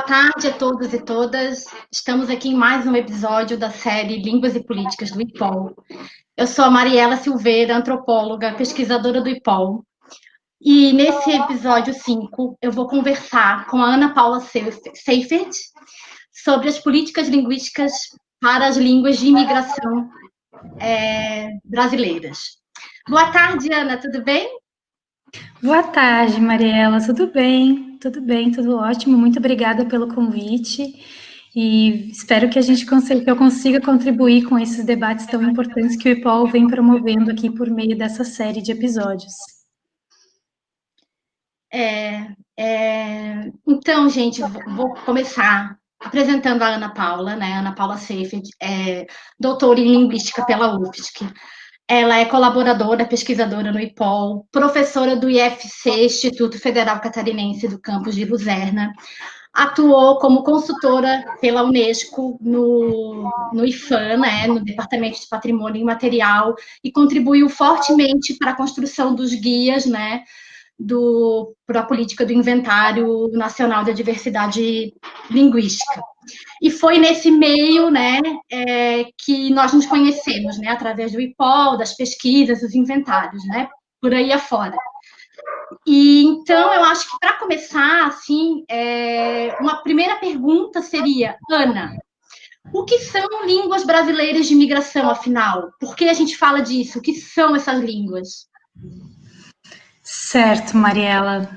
tarde a todos e todas. Estamos aqui em mais um episódio da série Línguas e Políticas do IPOL. Eu sou a Mariela Silveira, antropóloga, pesquisadora do IPOL. E nesse episódio 5, eu vou conversar com a Ana Paula Seifert sobre as políticas linguísticas para as línguas de imigração brasileiras. Boa tarde, Ana, tudo bem? Boa tarde, Mariela. Tudo bem? Tudo bem, tudo ótimo. Muito obrigada pelo convite e espero que eu consiga contribuir com esses debates tão importantes que o IPOL vem promovendo aqui por meio dessa série de episódios. Então, gente, vou começar apresentando a Ana Paula, né? Ana Paula Seifert é doutora em Linguística pela UFSC. Ela é colaboradora, pesquisadora no IPOL, professora do IFC, Instituto Federal Catarinense do campus de Luzerna. Atuou como consultora pela Unesco no IFAM, né, no Departamento de Patrimônio Imaterial, e contribuiu fortemente para a construção dos guias, né, para a política do Inventário Nacional da Diversidade Linguística. E foi nesse meio, né, que nós nos conhecemos, né, através do IPOL, das pesquisas, dos inventários, né, por aí afora. E então eu acho que para começar, assim, uma primeira pergunta seria, Ana, o que são línguas brasileiras de imigração, afinal? Por que a gente fala disso? O que são essas línguas? Certo, Mariela.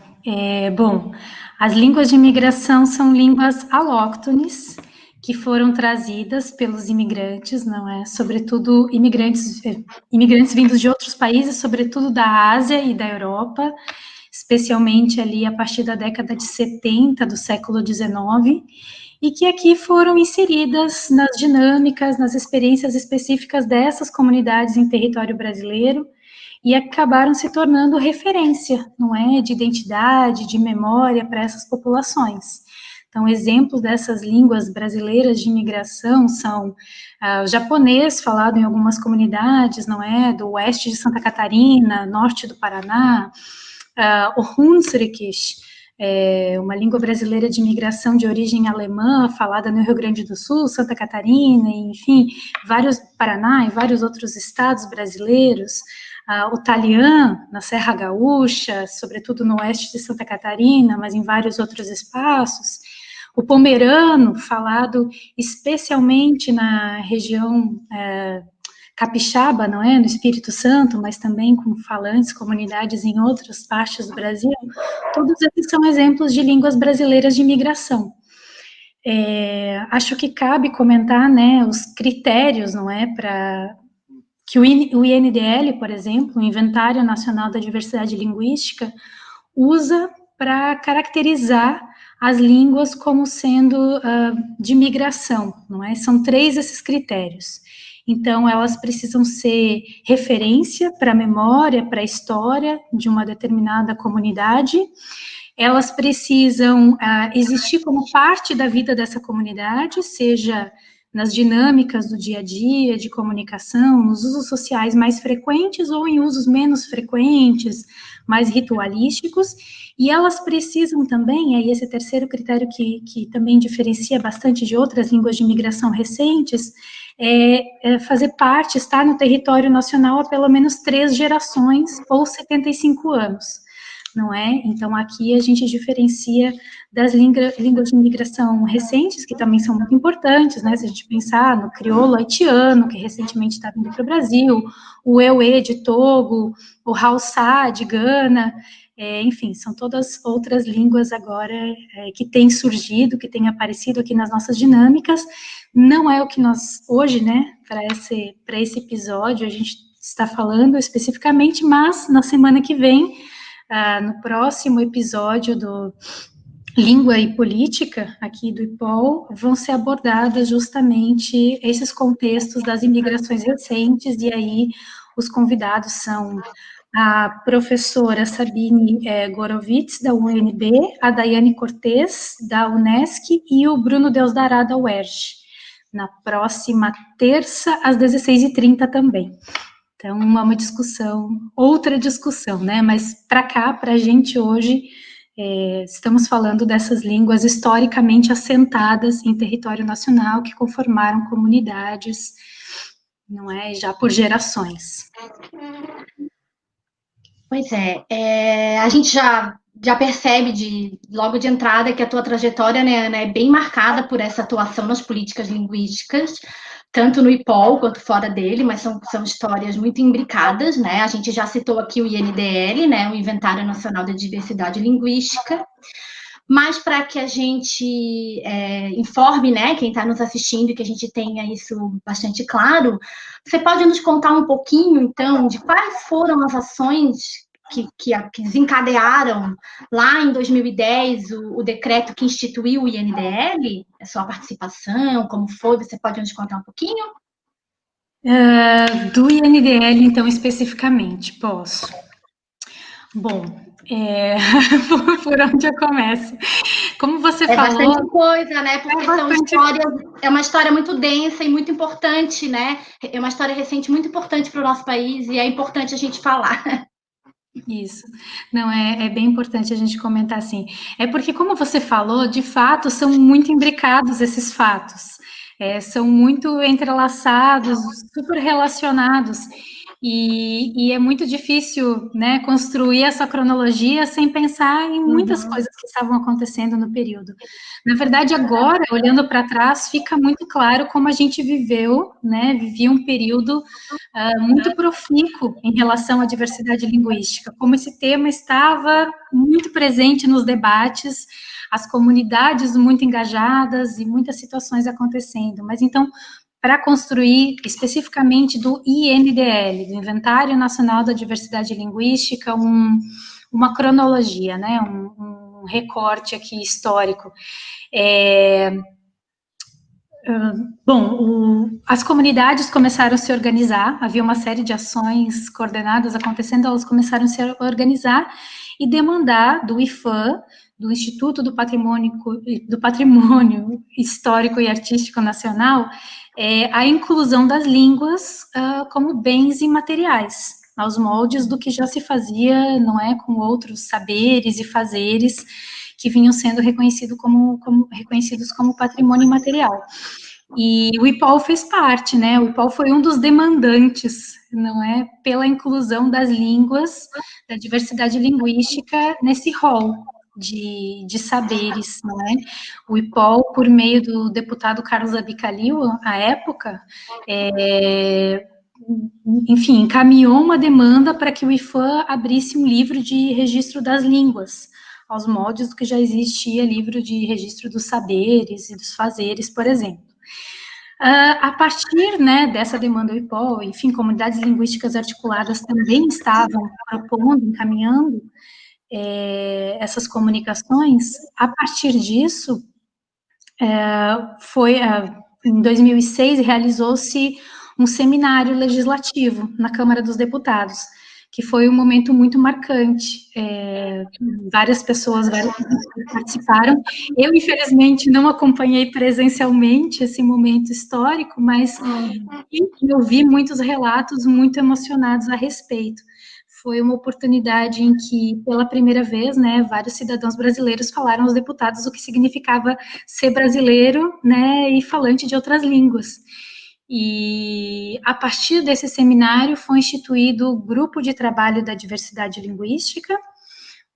Bom, as línguas de imigração são línguas alóctones que foram trazidas pelos imigrantes, não é? Sobretudo imigrantes vindos de outros países, sobretudo da Ásia e da Europa, especialmente ali a partir da década de 70 do século XIX, e que aqui foram inseridas nas dinâmicas, nas experiências específicas dessas comunidades em território brasileiro, e acabaram se tornando referência, não é, de identidade, de memória para essas populações. Então, exemplos dessas línguas brasileiras de imigração são o japonês, falado em algumas comunidades, não é, do oeste de Santa Catarina, norte do Paraná, o Hunsrückisch, uma língua brasileira de imigração de origem alemã, falada no Rio Grande do Sul, Santa Catarina, enfim, Paraná e vários outros estados brasileiros, o talian, na Serra Gaúcha, sobretudo no oeste de Santa Catarina, mas em vários outros espaços, o pomerano, falado especialmente na região capixaba, não é, no Espírito Santo, mas também com falantes, comunidades em outras partes do Brasil, todos esses são exemplos de línguas brasileiras de imigração. Acho que cabe comentar, né, os critérios, não é, para que o INDL, por exemplo, o Inventário Nacional da Diversidade Linguística, usa para caracterizar as línguas como sendo de migração, não é? São 3 esses critérios. Então, elas precisam ser referência para a memória, para a história de uma determinada comunidade, elas precisam existir como parte da vida dessa comunidade, seja nas dinâmicas do dia a dia, de comunicação, nos usos sociais mais frequentes ou em usos menos frequentes, mais ritualísticos, e elas precisam também, aí esse terceiro critério que também diferencia bastante de outras línguas de imigração recentes, fazer parte, estar no território nacional há pelo menos 3 gerações ou 75 anos. Não é? Então, aqui a gente diferencia das línguas de imigração recentes, que também são muito importantes, né? Se a gente pensar no crioulo haitiano, que recentemente está vindo para o Brasil, o Ewe de Togo, o Hausa de Gana, enfim, são todas outras línguas agora que têm surgido, que têm aparecido aqui nas nossas dinâmicas. Não é o que nós, hoje, né, para esse episódio, a gente está falando especificamente, mas na semana que vem, no próximo episódio do Língua e Política, aqui do IPOL, vão ser abordadas justamente esses contextos das imigrações recentes, e aí os convidados são a professora Sabine Gorovitz, da UNB, a Daiane Cortez, da UNESCO, e o Bruno Deusdará, da UERJ, na próxima terça, às 16h30 também. Então, é uma discussão, outra discussão, né? Mas para cá, para a gente hoje, Estamos falando dessas línguas historicamente assentadas em território nacional, que conformaram comunidades, não é, já por gerações. Pois é, a gente já percebe logo de entrada que a tua trajetória, né, é bem marcada por essa atuação nas políticas linguísticas, tanto no IPOL quanto fora dele, mas são histórias muito imbricadas, né? A gente já citou aqui o INDL, né, o Inventário Nacional da Diversidade Linguística, mas para que a gente informe, né, quem está nos assistindo e que a gente tenha isso bastante claro, você pode nos contar um pouquinho, então, de quais foram as ações que desencadearam lá em 2010 o decreto que instituiu o INDL? A sua participação, como foi? Você pode nos contar um pouquinho? Do INDL, então, especificamente, posso. Bom, por onde eu começo? Como você falou... É bastante coisa, né? Porque é uma história muito densa e muito importante, né? É uma história recente muito importante para o nosso país e é importante a gente falar. Isso, não, é bem importante a gente comentar assim. É porque, como você falou, de fato, são muito imbricados esses fatos, são muito entrelaçados, super relacionados, e é muito difícil, né, construir essa cronologia sem pensar em muitas coisas que estavam acontecendo no período. Na verdade, agora, olhando para trás, fica muito claro como a gente vivia um período muito profícuo em relação à diversidade linguística, como esse tema estava muito presente nos debates, as comunidades muito engajadas e muitas situações acontecendo. Mas então, para construir especificamente do INDL, do Inventário Nacional da Diversidade Linguística, uma cronologia, né, um recorte aqui histórico. Bom, as comunidades começaram a se organizar, havia uma série de ações coordenadas acontecendo, elas começaram a se organizar e demandar do IFAM, do Instituto do Patrimônio Histórico e Artístico Nacional, a inclusão das línguas como bens imateriais, aos moldes do que já se fazia, não é, com outros saberes e fazeres que vinham sendo reconhecidos como patrimônio imaterial. E o IPOL fez parte, né? O IPOL foi um dos demandantes, não é, pela inclusão das línguas, da diversidade linguística nesse rol de saberes, não é? O IPOL, por meio do deputado Carlos Abicalil, à época, enfim, encaminhou uma demanda para que o IFAM abrisse um livro de registro das línguas, aos moldes do que já existia livro de registro dos saberes e dos fazeres, por exemplo. A partir, né, dessa demanda do IPOL, enfim, comunidades linguísticas articuladas também estavam propondo, encaminhando essas comunicações. A partir disso, em 2006, realizou-se um seminário legislativo na Câmara dos Deputados, que foi um momento muito marcante. Várias pessoas participaram. Eu, infelizmente, não acompanhei presencialmente esse momento histórico, mas eu vi muitos relatos muito emocionados a respeito. Foi uma oportunidade em que, pela primeira vez, né, vários cidadãos brasileiros falaram aos deputados o que significava ser brasileiro, né, e falante de outras línguas. E, a partir desse seminário, foi instituído o Grupo de Trabalho da Diversidade Linguística,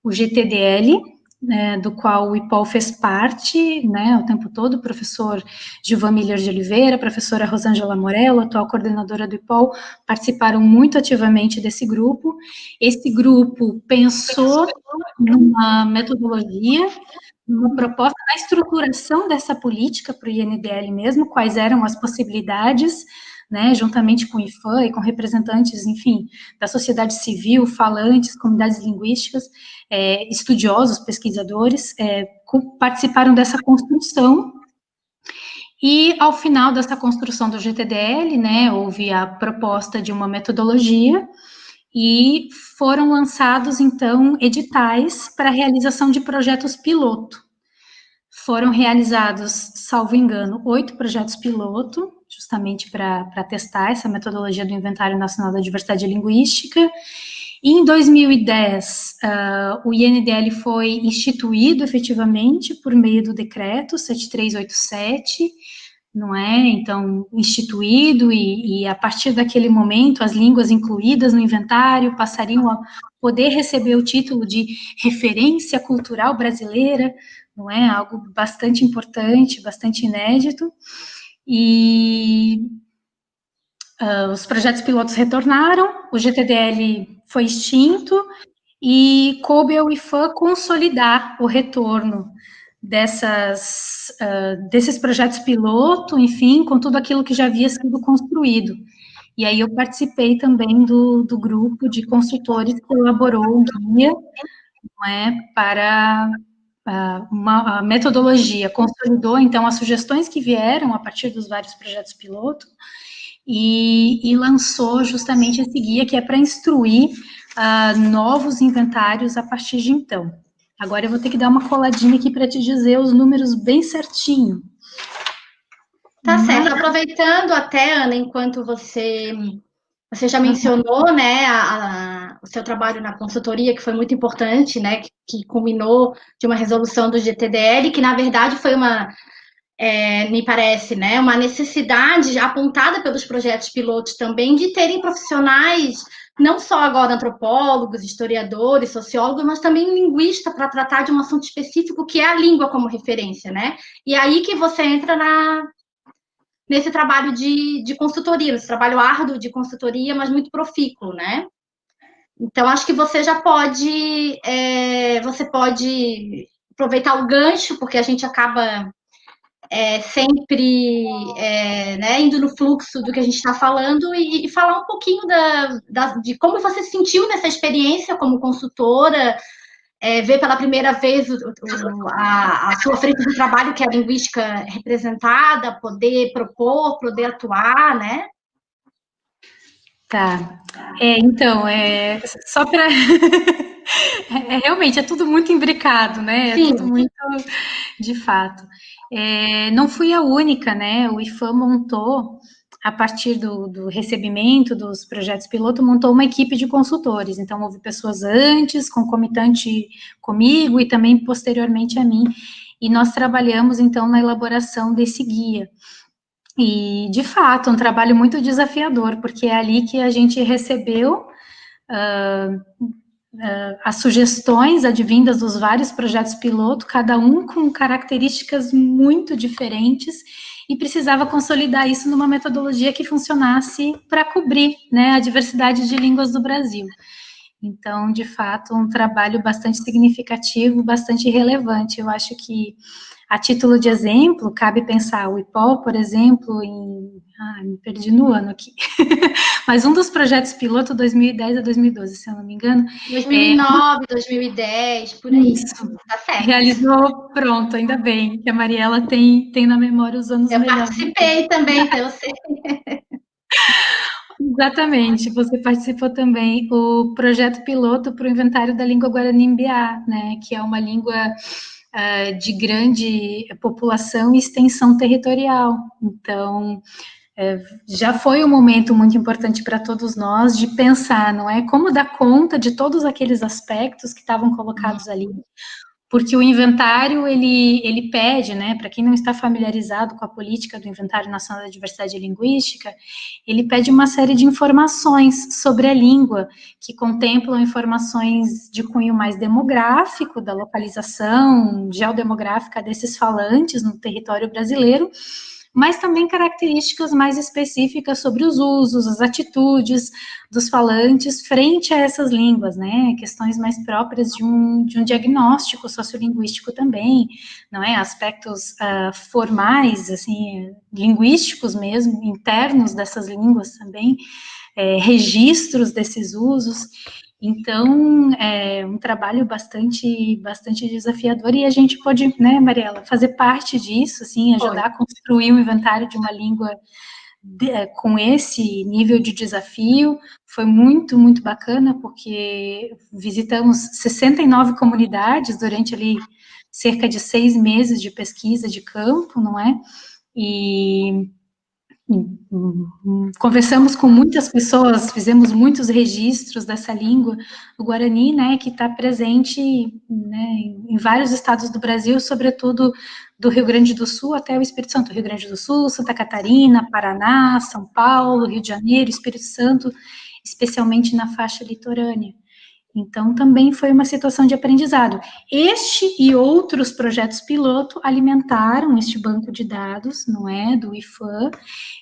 o GTDL, né, do qual o IPOL fez parte, né, o tempo todo, o professor Gilvan Miller de Oliveira, a professora Rosângela Morello, atual coordenadora do IPOL, participaram muito ativamente desse grupo. Esse grupo pensou numa metodologia, uma proposta da estruturação dessa política para o INDL mesmo, quais eram as possibilidades, né, juntamente com o IFAM e com representantes, enfim, da sociedade civil, falantes, comunidades linguísticas, estudiosos, pesquisadores, participaram dessa construção. E, ao final dessa construção do GTDL, né, houve a proposta de uma metodologia e foram lançados, então, editais para a realização de projetos piloto. Foram realizados, salvo engano, 8 projetos piloto, justamente para testar essa metodologia do Inventário Nacional da Diversidade Linguística, Em 2010, o INDL foi instituído efetivamente por meio do decreto 7387, não é? Então, instituído, e a partir daquele momento, as línguas incluídas no inventário passariam a poder receber o título de referência cultural brasileira, não é? Algo bastante importante, bastante inédito. E os projetos pilotos retornaram, o GTDL foi extinto, e coube ao IFAM consolidar o retorno desses projetos piloto, enfim, com tudo aquilo que já havia sido construído. E aí eu participei também do grupo de consultores que elaborou um guia, não é, para uma metodologia, consolidou, então, as sugestões que vieram a partir dos vários projetos piloto, e lançou justamente esse guia, que é para instruir novos inventários a partir de então. Agora eu vou ter que dar uma coladinha aqui para te dizer os números bem certinho. Tá certo. Aproveitando até, Ana, enquanto você já mencionou, né, o seu trabalho na consultoria, que foi muito importante, né, que culminou de uma resolução do GTDL, que na verdade foi me parece, né, uma necessidade apontada pelos projetos pilotos também de terem profissionais, não só agora antropólogos, historiadores, sociólogos, mas também linguista para tratar de um assunto específico que é a língua como referência, né? E aí que você entra nesse trabalho de consultoria, nesse trabalho árduo de consultoria, mas muito profícuo, né? Então, acho que você já pode, você pode aproveitar o gancho, porque a gente acaba sempre né, indo no fluxo do que a gente está falando e falar um pouquinho de como você se sentiu nessa experiência como consultora, ver pela primeira vez a sua frente de trabalho, que é a linguística representada, poder propor, poder atuar, né? Tá. Então, só para... realmente, é tudo muito imbricado, né? É tudo muito, de fato. Não fui a única, né? O IFAM montou, a partir do recebimento dos projetos piloto, montou uma equipe de consultores. Então, houve pessoas antes, concomitante comigo e também posteriormente a mim. E nós trabalhamos, então, na elaboração desse guia. E, de fato, um trabalho muito desafiador, porque é ali que a gente recebeu as sugestões advindas dos vários projetos piloto, cada um com características muito diferentes, e precisava consolidar isso numa metodologia que funcionasse para cobrir, né, a diversidade de línguas do Brasil. Então, de fato, um trabalho bastante significativo, bastante relevante. Eu acho que, a título de exemplo, cabe pensar o IPOL, por exemplo, me perdi no ano aqui, mas um dos projetos piloto 2010 a 2012, se eu não me engano. 2009, 2010, por aí. Isso. Tá certo. Realizou, pronto, ainda bem, que a Mariela tem na memória os anos melhores. Eu participei também, então eu sei. Exatamente, você participou também. O projeto piloto para o inventário da língua Guarani-Mbiá, né, que é uma língua de grande população e extensão territorial. Então, já foi um momento muito importante para todos nós de pensar, não é, como dar conta de todos aqueles aspectos que estavam colocados ali. Porque o inventário, ele pede, né, para quem não está familiarizado com a política do Inventário Nacional da Diversidade Linguística, ele pede uma série de informações sobre a língua, que contemplam informações de cunho mais demográfico, da localização geodemográfica desses falantes no território brasileiro, mas também características mais específicas sobre os usos, as atitudes dos falantes frente a essas línguas, né, questões mais próprias de um diagnóstico sociolinguístico também, não é, aspectos formais, assim, linguísticos mesmo, internos dessas línguas também, registros desses usos. Então, é um trabalho bastante desafiador, e a gente pode, né, Mariela, fazer parte disso, assim, ajudar a construir um inventário de uma língua com esse nível de desafio. Foi muito, muito bacana, porque visitamos 69 comunidades durante ali cerca de 6 meses de pesquisa de campo, não é? E conversamos com muitas pessoas, fizemos muitos registros dessa língua, o Guarani, né, que está presente, né, em vários estados do Brasil, sobretudo do Rio Grande do Sul até o Espírito Santo, Rio Grande do Sul, Santa Catarina, Paraná, São Paulo, Rio de Janeiro, Espírito Santo, especialmente na faixa litorânea. Então, também foi uma situação de aprendizado. Este e outros projetos piloto alimentaram este banco de dados, não é, do IFAM,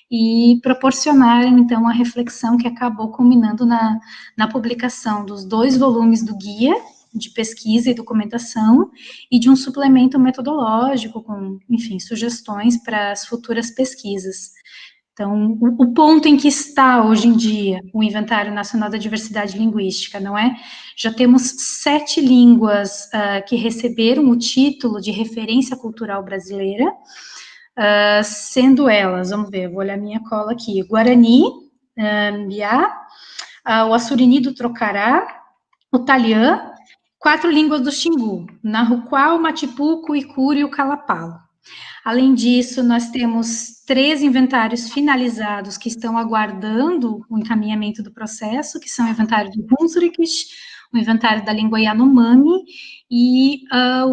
e proporcionaram, então, a reflexão que acabou culminando na publicação dos 2 volumes do guia de pesquisa e documentação e de um suplemento metodológico com, enfim, sugestões para as futuras pesquisas. Então, o ponto em que está hoje em dia o Inventário Nacional da Diversidade Linguística, não é? Já temos 7 línguas que receberam o título de referência cultural brasileira, sendo elas, vamos ver, vou olhar minha cola aqui, o Guarani, Mbiá, o Assurini do Trocará, o Taliã, 4 línguas do Xingu, Narruquá, o Matipu, o Cuicuri e o Calapalo. Além disso, nós temos 3 inventários finalizados que estão aguardando o encaminhamento do processo, que são o inventário do Hunsrück, o inventário da língua Yanomami e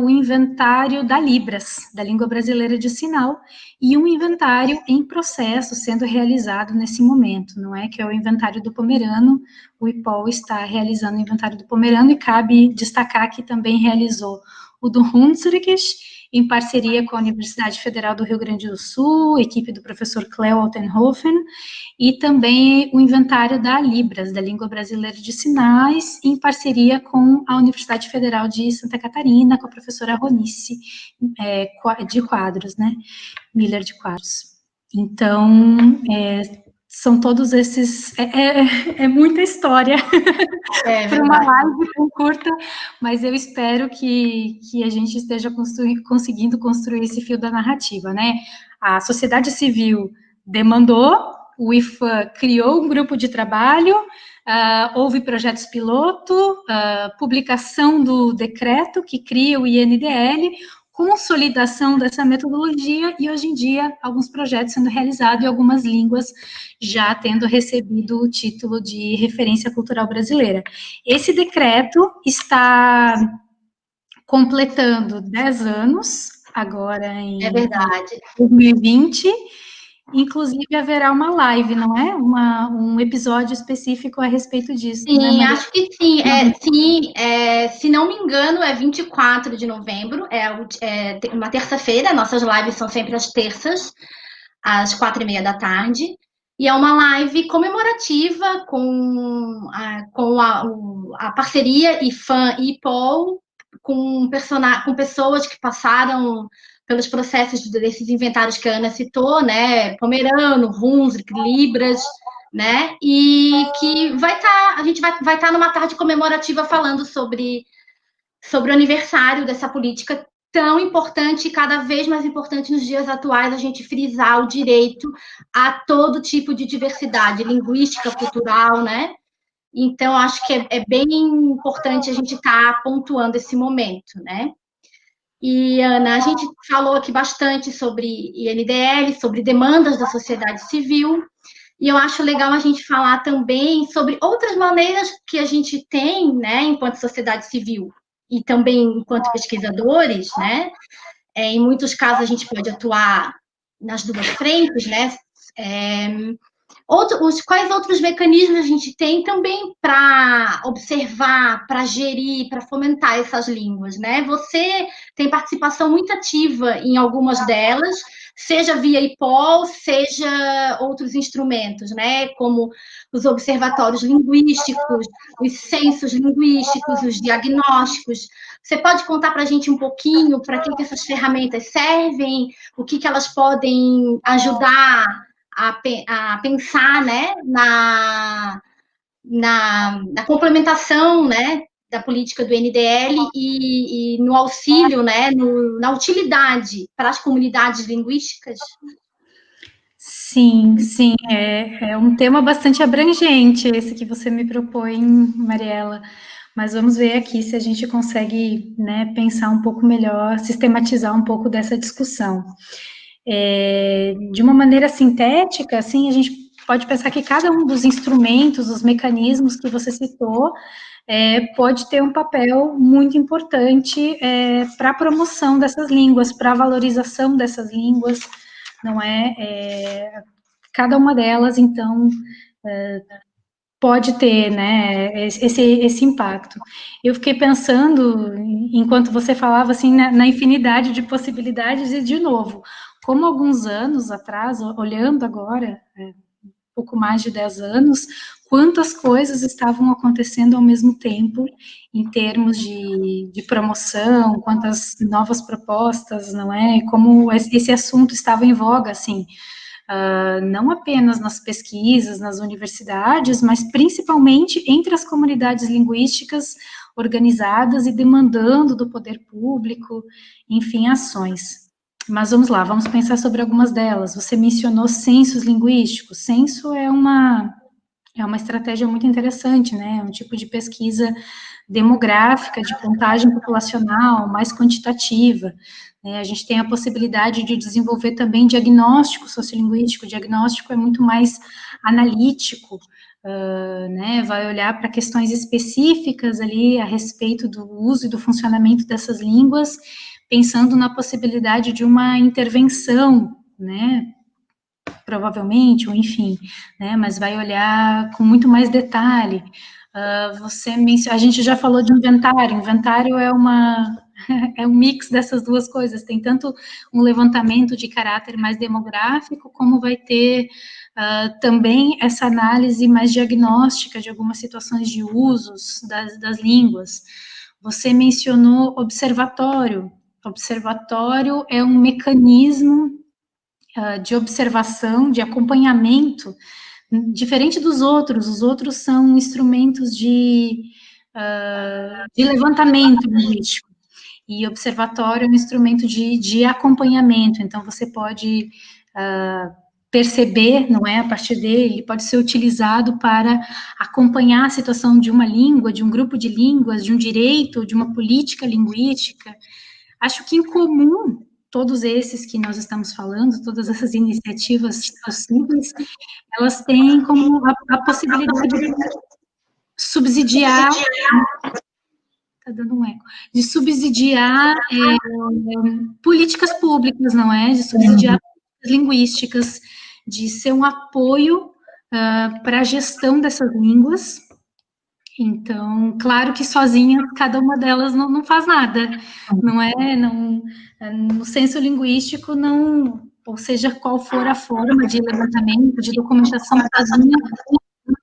o inventário da Libras, da língua brasileira de sinal, e um inventário em processo sendo realizado nesse momento, não é? Que é o inventário do Pomerano. O IPOL está realizando o inventário do Pomerano e cabe destacar que também realizou o do Hunsrück, em parceria com a Universidade Federal do Rio Grande do Sul, equipe do professor Cleo Altenhofen, e também o inventário da Libras, da Língua Brasileira de Sinais, em parceria com a Universidade Federal de Santa Catarina, com a professora Ronice de Quadros, né, Miller de Quadros. Então, são todos esses, é muita história para uma live tão curta, mas eu espero que a gente esteja conseguindo construir esse fio da narrativa, né? A sociedade civil demandou, o IFAM criou um grupo de trabalho, houve projetos piloto, publicação do decreto que cria o INDL, consolidação dessa metodologia e, hoje em dia, alguns projetos sendo realizados e algumas línguas já tendo recebido o título de referência cultural brasileira. Esse decreto está completando 10 anos, agora em 2020, inclusive haverá uma live, não é? Um episódio específico a respeito disso. Sim, né, acho que sim. Se não me engano, é 24 de novembro, uma terça-feira, nossas lives são sempre às terças, às 4h30 da tarde, e é uma live comemorativa com a parceria IFAM e IPOL, com pessoas que passaram pelos processos desses inventários que a Ana citou, né? Pomerano, Hunsrück, Libras, né? E que a gente vai estar numa tarde comemorativa falando sobre o aniversário dessa política tão importante e cada vez mais importante nos dias atuais, a gente frisar o direito a todo tipo de diversidade linguística, cultural, né? Então, acho que é bem importante a gente estar pontuando esse momento, né? E, Ana, a gente falou aqui bastante sobre INDL, sobre demandas da sociedade civil, e eu acho legal a gente falar também sobre outras maneiras que a gente tem, né, enquanto sociedade civil, e também enquanto pesquisadores, né? Em muitos casos a gente pode atuar nas 2 frentes, né? Quais outros mecanismos a gente tem também para observar, para gerir, para fomentar essas línguas, né? Você tem participação muito ativa em algumas delas, seja via IPOL, seja outros instrumentos, né? Como os observatórios linguísticos, os censos linguísticos, os diagnósticos. Você pode contar para a gente um pouquinho para que essas ferramentas servem, o que elas podem ajudar a pensar, né, na complementação, né, da política do NDL e no auxílio, né, na utilidade para as comunidades linguísticas? Sim, é um tema bastante abrangente esse que você me propõe, Mariela, mas vamos ver aqui se a gente consegue, né, pensar um pouco melhor, sistematizar um pouco dessa discussão. De uma maneira sintética, assim, a gente pode pensar que cada um dos instrumentos, os mecanismos que você citou, pode ter um papel muito importante para a promoção dessas línguas, para a valorização dessas línguas, não é? Cada uma delas, então, pode ter, né, esse impacto. Eu fiquei pensando, enquanto você falava, assim, na infinidade de possibilidades, e, de novo, como alguns anos atrás, olhando agora, pouco mais de 10 anos, quantas coisas estavam acontecendo ao mesmo tempo, em termos de promoção, quantas novas propostas, não é? Como esse assunto estava em voga, assim, não apenas nas pesquisas, nas universidades, mas principalmente entre as comunidades linguísticas organizadas e demandando do poder público, enfim, ações. Mas vamos lá, vamos pensar sobre algumas delas. Você mencionou censos linguísticos. Censo é uma estratégia muito interessante, né? É um tipo de pesquisa demográfica, de contagem populacional, mais quantitativa. Né? A gente tem a possibilidade de desenvolver também diagnóstico sociolinguístico. O diagnóstico é muito mais analítico, né? Vai olhar para questões específicas ali a respeito do uso e do funcionamento dessas línguas, pensando na possibilidade de uma intervenção, né? Provavelmente, ou enfim, né, mas vai olhar com muito mais detalhe. A gente já falou de inventário. Inventário é um mix dessas duas coisas. Tem tanto um levantamento de caráter mais demográfico, como vai ter também essa análise mais diagnóstica de algumas situações de usos das línguas. Você mencionou observatório. Observatório é um mecanismo de observação, de acompanhamento, diferente dos outros. Os outros são instrumentos de levantamento linguístico, e observatório é um instrumento de acompanhamento. Então, você pode perceber, não é, a partir dele, pode ser utilizado para acompanhar a situação de uma língua, de um grupo de línguas, de um direito, de uma política linguística. Acho que, em comum, todos esses que nós estamos falando, todas essas iniciativas possíveis, elas têm como a possibilidade de subsidiar, está dando um eco, de subsidiar políticas públicas, não é? De subsidiar políticas linguísticas, de ser um apoio para a gestão dessas línguas. Então, claro que sozinha, cada uma delas não faz nada, não é? Não, no senso linguístico, não, ou seja, qual for a forma de levantamento, de documentação, sozinha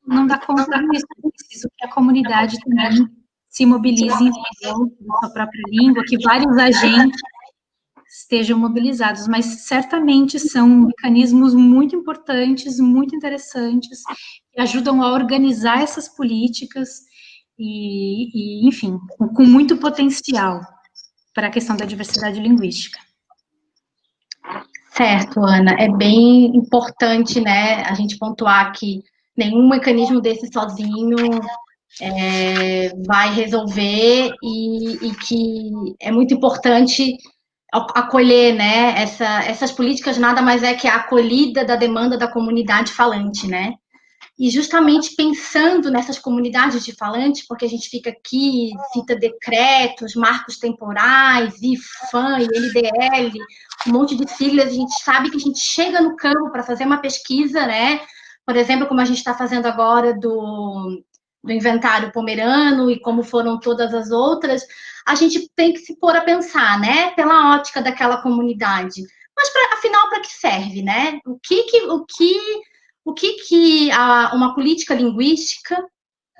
não dá conta disso. É preciso que a comunidade também se mobilize em prol da sua própria língua, que vários agentes estejam mobilizados, mas certamente são mecanismos muito importantes, muito interessantes, que ajudam a organizar essas políticas enfim, com muito potencial para a questão da diversidade linguística. Certo, Ana. É bem importante, né, a gente pontuar que nenhum mecanismo desse sozinho vai resolver, e que é muito importante acolher, né, essas políticas nada mais é que a acolhida da demanda da comunidade falante, né? E justamente pensando nessas comunidades de falantes, porque a gente fica aqui, cita decretos, marcos temporais, IFAM, ILDL, um monte de siglas, a gente sabe que a gente chega no campo para fazer uma pesquisa, né? Por exemplo, como a gente está fazendo agora do inventário pomerano e como foram todas as outras, a gente tem que se pôr a pensar, né? Pela ótica daquela comunidade. Mas, afinal, para que serve, né? O que uma política linguística,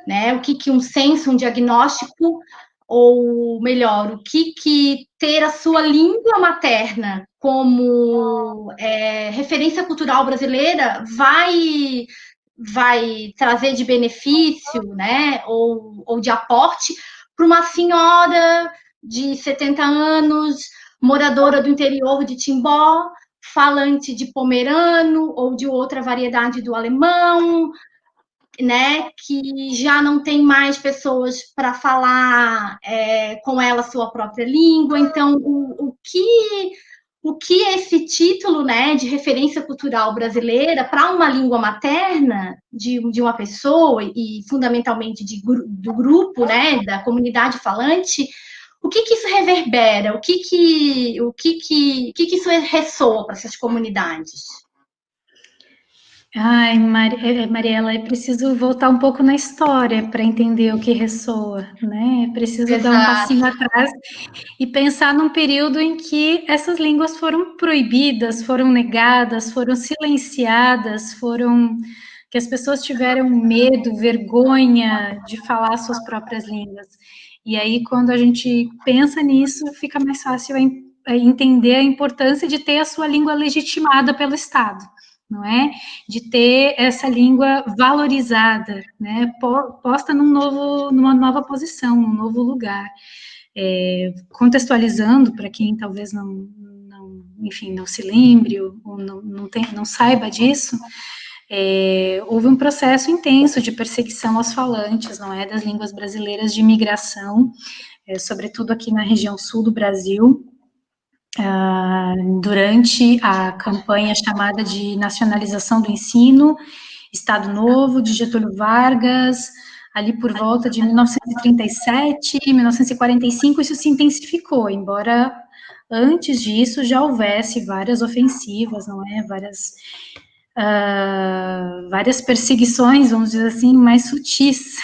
né? O que um censo, um diagnóstico, ou melhor, o que ter a sua língua materna como referência cultural brasileira vai trazer de benefício, né? Ou de aporte para uma senhora de 70 anos, moradora do interior de Timbó, falante de pomerano ou de outra variedade do alemão, né, que já não tem mais pessoas para falar com ela a sua própria língua. Então, o que esse título, né, de referência cultural brasileira para uma língua materna de uma pessoa e fundamentalmente do grupo, né, da comunidade falante, o que isso reverbera, o que isso ressoa para essas comunidades? Ai, Mariela, é preciso voltar um pouco na história para entender o que ressoa, né? É preciso dar um Exato. passinho atrás e pensar num período em que essas línguas foram proibidas, foram negadas, foram silenciadas, que as pessoas tiveram medo, vergonha de falar suas próprias línguas. E aí, quando a gente pensa nisso, fica mais fácil entender a importância de ter a sua língua legitimada pelo Estado, não é? De ter essa língua valorizada, né? Posta numa nova posição, num novo lugar. Contextualizando para quem talvez enfim, não se lembre ou não saiba disso, houve um processo intenso de perseguição aos falantes, não é, das línguas brasileiras de imigração, sobretudo aqui na região sul do Brasil, durante a campanha chamada de nacionalização do ensino, Estado Novo, de Getúlio Vargas, ali por volta de 1937, 1945, isso se intensificou, embora antes disso já houvesse várias ofensivas, não é? Várias perseguições, vamos dizer assim, mais sutis,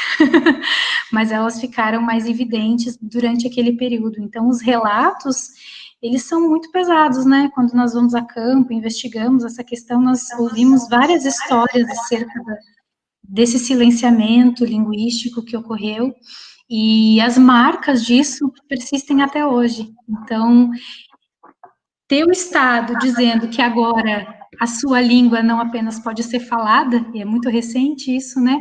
mas elas ficaram mais evidentes durante aquele período. Então, os relatos, eles são muito pesados, né? Quando nós vamos a campo, investigamos essa questão, nós ouvimos várias histórias acerca desse silenciamento linguístico que ocorreu, e as marcas disso persistem até hoje. Então, ter o Estado dizendo que agora a sua língua não apenas pode ser falada, e é muito recente isso, né?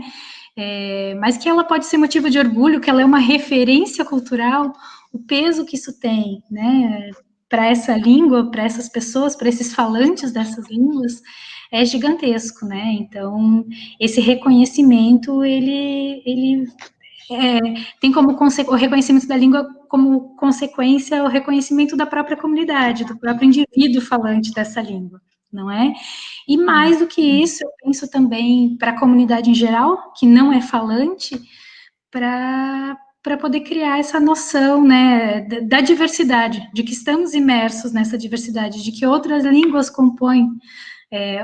Mas que ela pode ser motivo de orgulho, que ela é uma referência cultural, o peso que isso tem, né? Para essa língua, para essas pessoas, para esses falantes dessas línguas, é gigantesco, né? Então, esse reconhecimento, ele tem como o reconhecimento da língua como consequência o reconhecimento da própria comunidade, do próprio indivíduo falante dessa língua, não é? E mais do que isso, eu penso também para a comunidade em geral, que não é falante, para poder criar essa noção, né, da diversidade, de que estamos imersos nessa diversidade, de que outras línguas compõem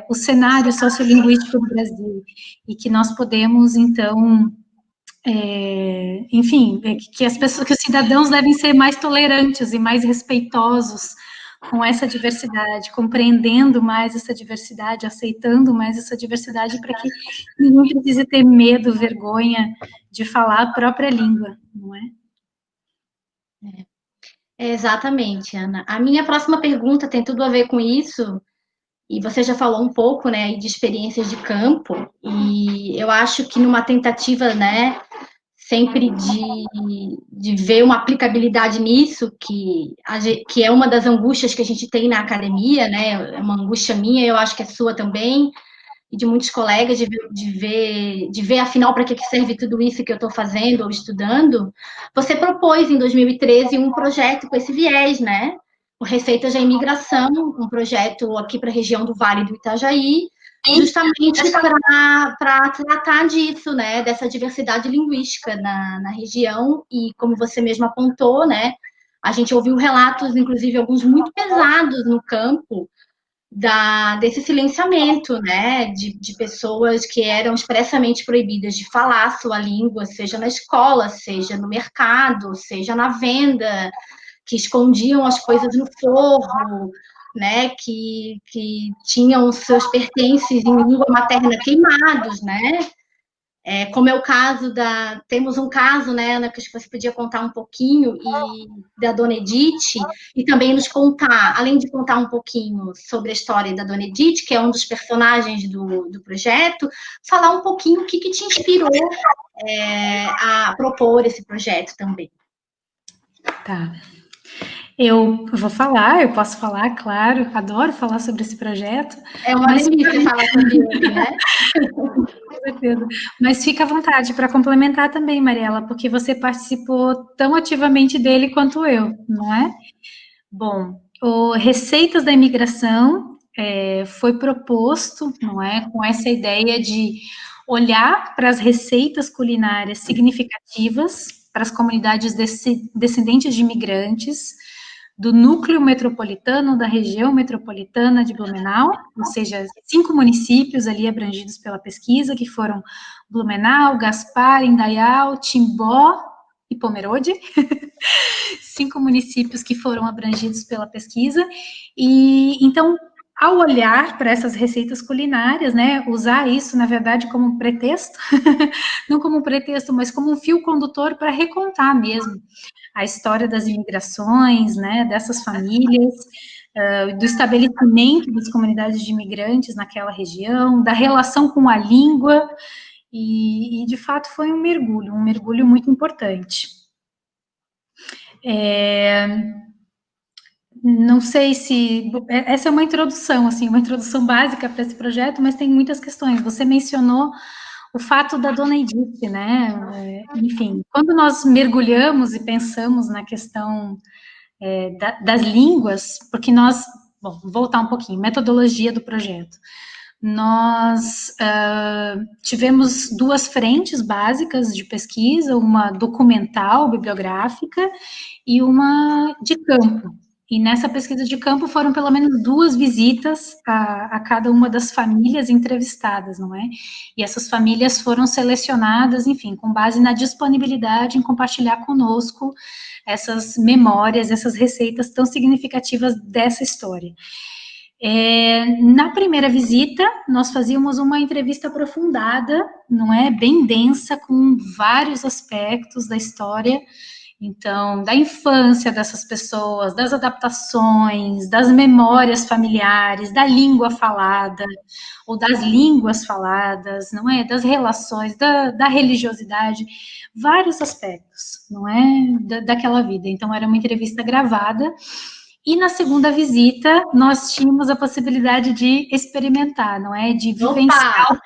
o cenário sociolinguístico do Brasil, e que nós podemos, então, enfim, que as pessoas, que os cidadãos devem ser mais tolerantes e mais respeitosos com essa diversidade, compreendendo mais essa diversidade, aceitando mais essa diversidade, para que ninguém precise ter medo, vergonha de falar a própria língua, não é? Exatamente, Ana. A minha próxima pergunta tem tudo a ver com isso, e você já falou um pouco, né, de experiências de campo, e eu acho que numa tentativa, né, sempre de ver uma aplicabilidade nisso, que é uma das angústias que a gente tem na academia, né, é uma angústia minha, eu acho que é sua também, e de muitos colegas, de ver afinal, para que serve tudo isso que eu estou fazendo ou estudando. Você propôs, em 2013, um projeto com esse viés, né? O Receitas da Imigração, um projeto aqui para a região do Vale do Itajaí, justamente para tratar disso, né? Dessa diversidade linguística na região, e como você mesmo apontou, né? A gente ouviu relatos, inclusive alguns muito pesados no campo, desse silenciamento, né, de pessoas que eram expressamente proibidas de falar sua língua, seja na escola, seja no mercado, seja na venda, que escondiam as coisas no forro, né, que tinham seus pertences em língua materna queimados, né, como é o caso temos um caso, né, Ana, que você podia contar um pouquinho, e da Dona Edith, e também nos contar, além de contar um pouquinho sobre a história da Dona Edith, que é um dos personagens do projeto, falar um pouquinho o que te inspirou a propor esse projeto também. Tá. Eu vou falar, eu posso falar, claro, adoro falar sobre esse projeto. É uma delícia falar sobre ele, né? Com certeza. Mas fica à vontade para complementar também, Mariela, porque você participou tão ativamente dele quanto eu, não é? Bom, o Receitas da Imigração foi proposto, não é, com essa ideia de olhar para as receitas culinárias significativas para as comunidades descendentes de imigrantes do núcleo metropolitano, da região metropolitana de Blumenau, ou seja, 5 municípios ali abrangidos pela pesquisa, que foram Blumenau, Gaspar, Indaial, Timbó e Pomerode, 5 municípios que foram abrangidos pela pesquisa, e então, ao olhar para essas receitas culinárias, né, usar isso, na verdade, como um pretexto, não como um pretexto, mas como um fio condutor para recontar mesmo a história das imigrações, né, dessas famílias, do estabelecimento das comunidades de imigrantes naquela região, da relação com a língua, e de fato foi um mergulho muito importante. Não sei se... Essa é uma introdução, assim, uma introdução básica para esse projeto, mas tem muitas questões. Você mencionou o fato da Dona Edith, né? Enfim, quando nós mergulhamos e pensamos na questão das línguas, porque nós... Bom, vou voltar um pouquinho, metodologia do projeto. Nós tivemos 2 frentes básicas de pesquisa, uma documental, bibliográfica, e uma de campo. E nessa pesquisa de campo foram pelo menos 2 visitas a cada uma das famílias entrevistadas, não é? E essas famílias foram selecionadas, enfim, com base na disponibilidade em compartilhar conosco essas memórias, essas receitas tão significativas dessa história. Na primeira visita, nós fazíamos uma entrevista aprofundada, não é? Bem densa, com vários aspectos da história, então, da infância dessas pessoas, das adaptações, das memórias familiares, da língua falada, ou das línguas faladas, não é? Das relações, da religiosidade, vários aspectos, não é? Daquela vida. Então, era uma entrevista gravada. E na segunda visita, nós tínhamos a possibilidade de experimentar, não é? De vivenciar,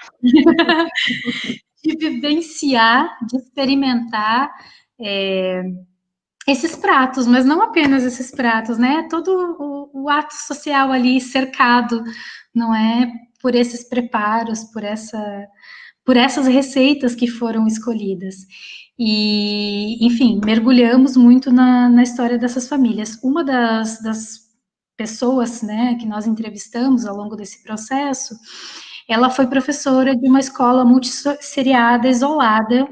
de experimentar esses pratos, mas não apenas esses pratos, né? Todo o ato social ali cercado, não é? Por esses preparos, por essas receitas que foram escolhidas. E, enfim, mergulhamos muito na história dessas famílias. Uma das pessoas, né, que nós entrevistamos ao longo desse processo, ela foi professora de uma escola multisseriada, isolada,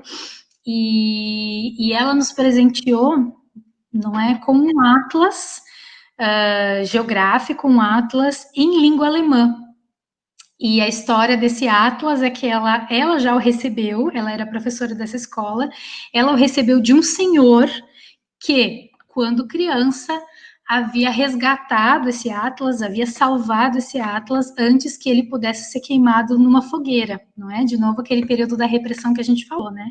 e ela nos presenteou, não é, com um atlas geográfico, um atlas em língua alemã. E a história desse atlas é que ela já o recebeu, ela era professora dessa escola, ela o recebeu de um senhor que, quando criança, havia resgatado esse atlas, havia salvado esse atlas antes que ele pudesse ser queimado numa fogueira, não é? De novo, aquele período da repressão que a gente falou, né?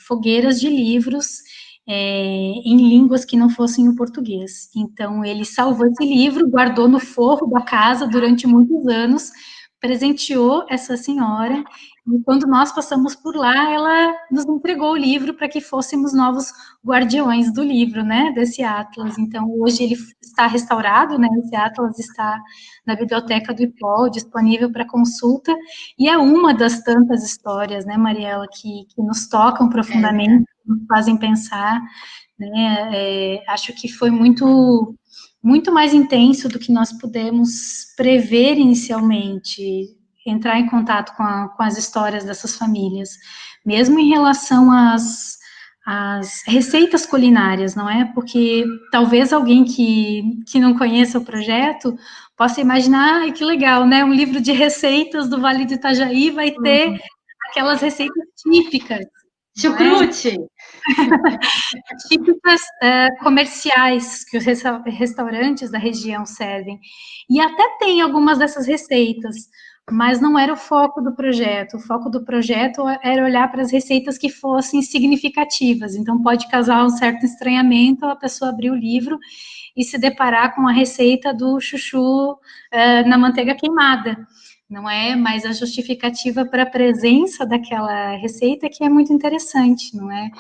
Fogueiras de livros em línguas que não fossem o português. Então, ele salvou esse livro, guardou no forro da casa durante muitos anos, presenteou essa senhora, e quando nós passamos por lá, ela nos entregou o livro para que fôssemos novos guardiões do livro, né, desse atlas. Então, hoje ele está restaurado, né, esse atlas está na biblioteca do IPOL, disponível para consulta, e é uma das tantas histórias, né, Mariela, que nos tocam profundamente, nos fazem pensar, né, acho que foi muito mais intenso do que nós pudemos prever inicialmente, entrar em contato com as histórias dessas famílias, mesmo em relação às receitas culinárias, não é? Porque talvez alguém que não conheça o projeto possa imaginar, que legal, né? Um livro de receitas do Vale do Itajaí vai ter aquelas receitas típicas. Chucrute! Típicas comerciais que os restaurantes da região servem. E até tem algumas dessas receitas, mas não era o foco do projeto. O foco do projeto era olhar para as receitas que fossem significativas. Então, pode causar um certo estranhamento a pessoa abrir o livro e se deparar com a receita do chuchu na manteiga queimada. Não é? Mas a justificativa para a presença daquela receita que é muito interessante, não é?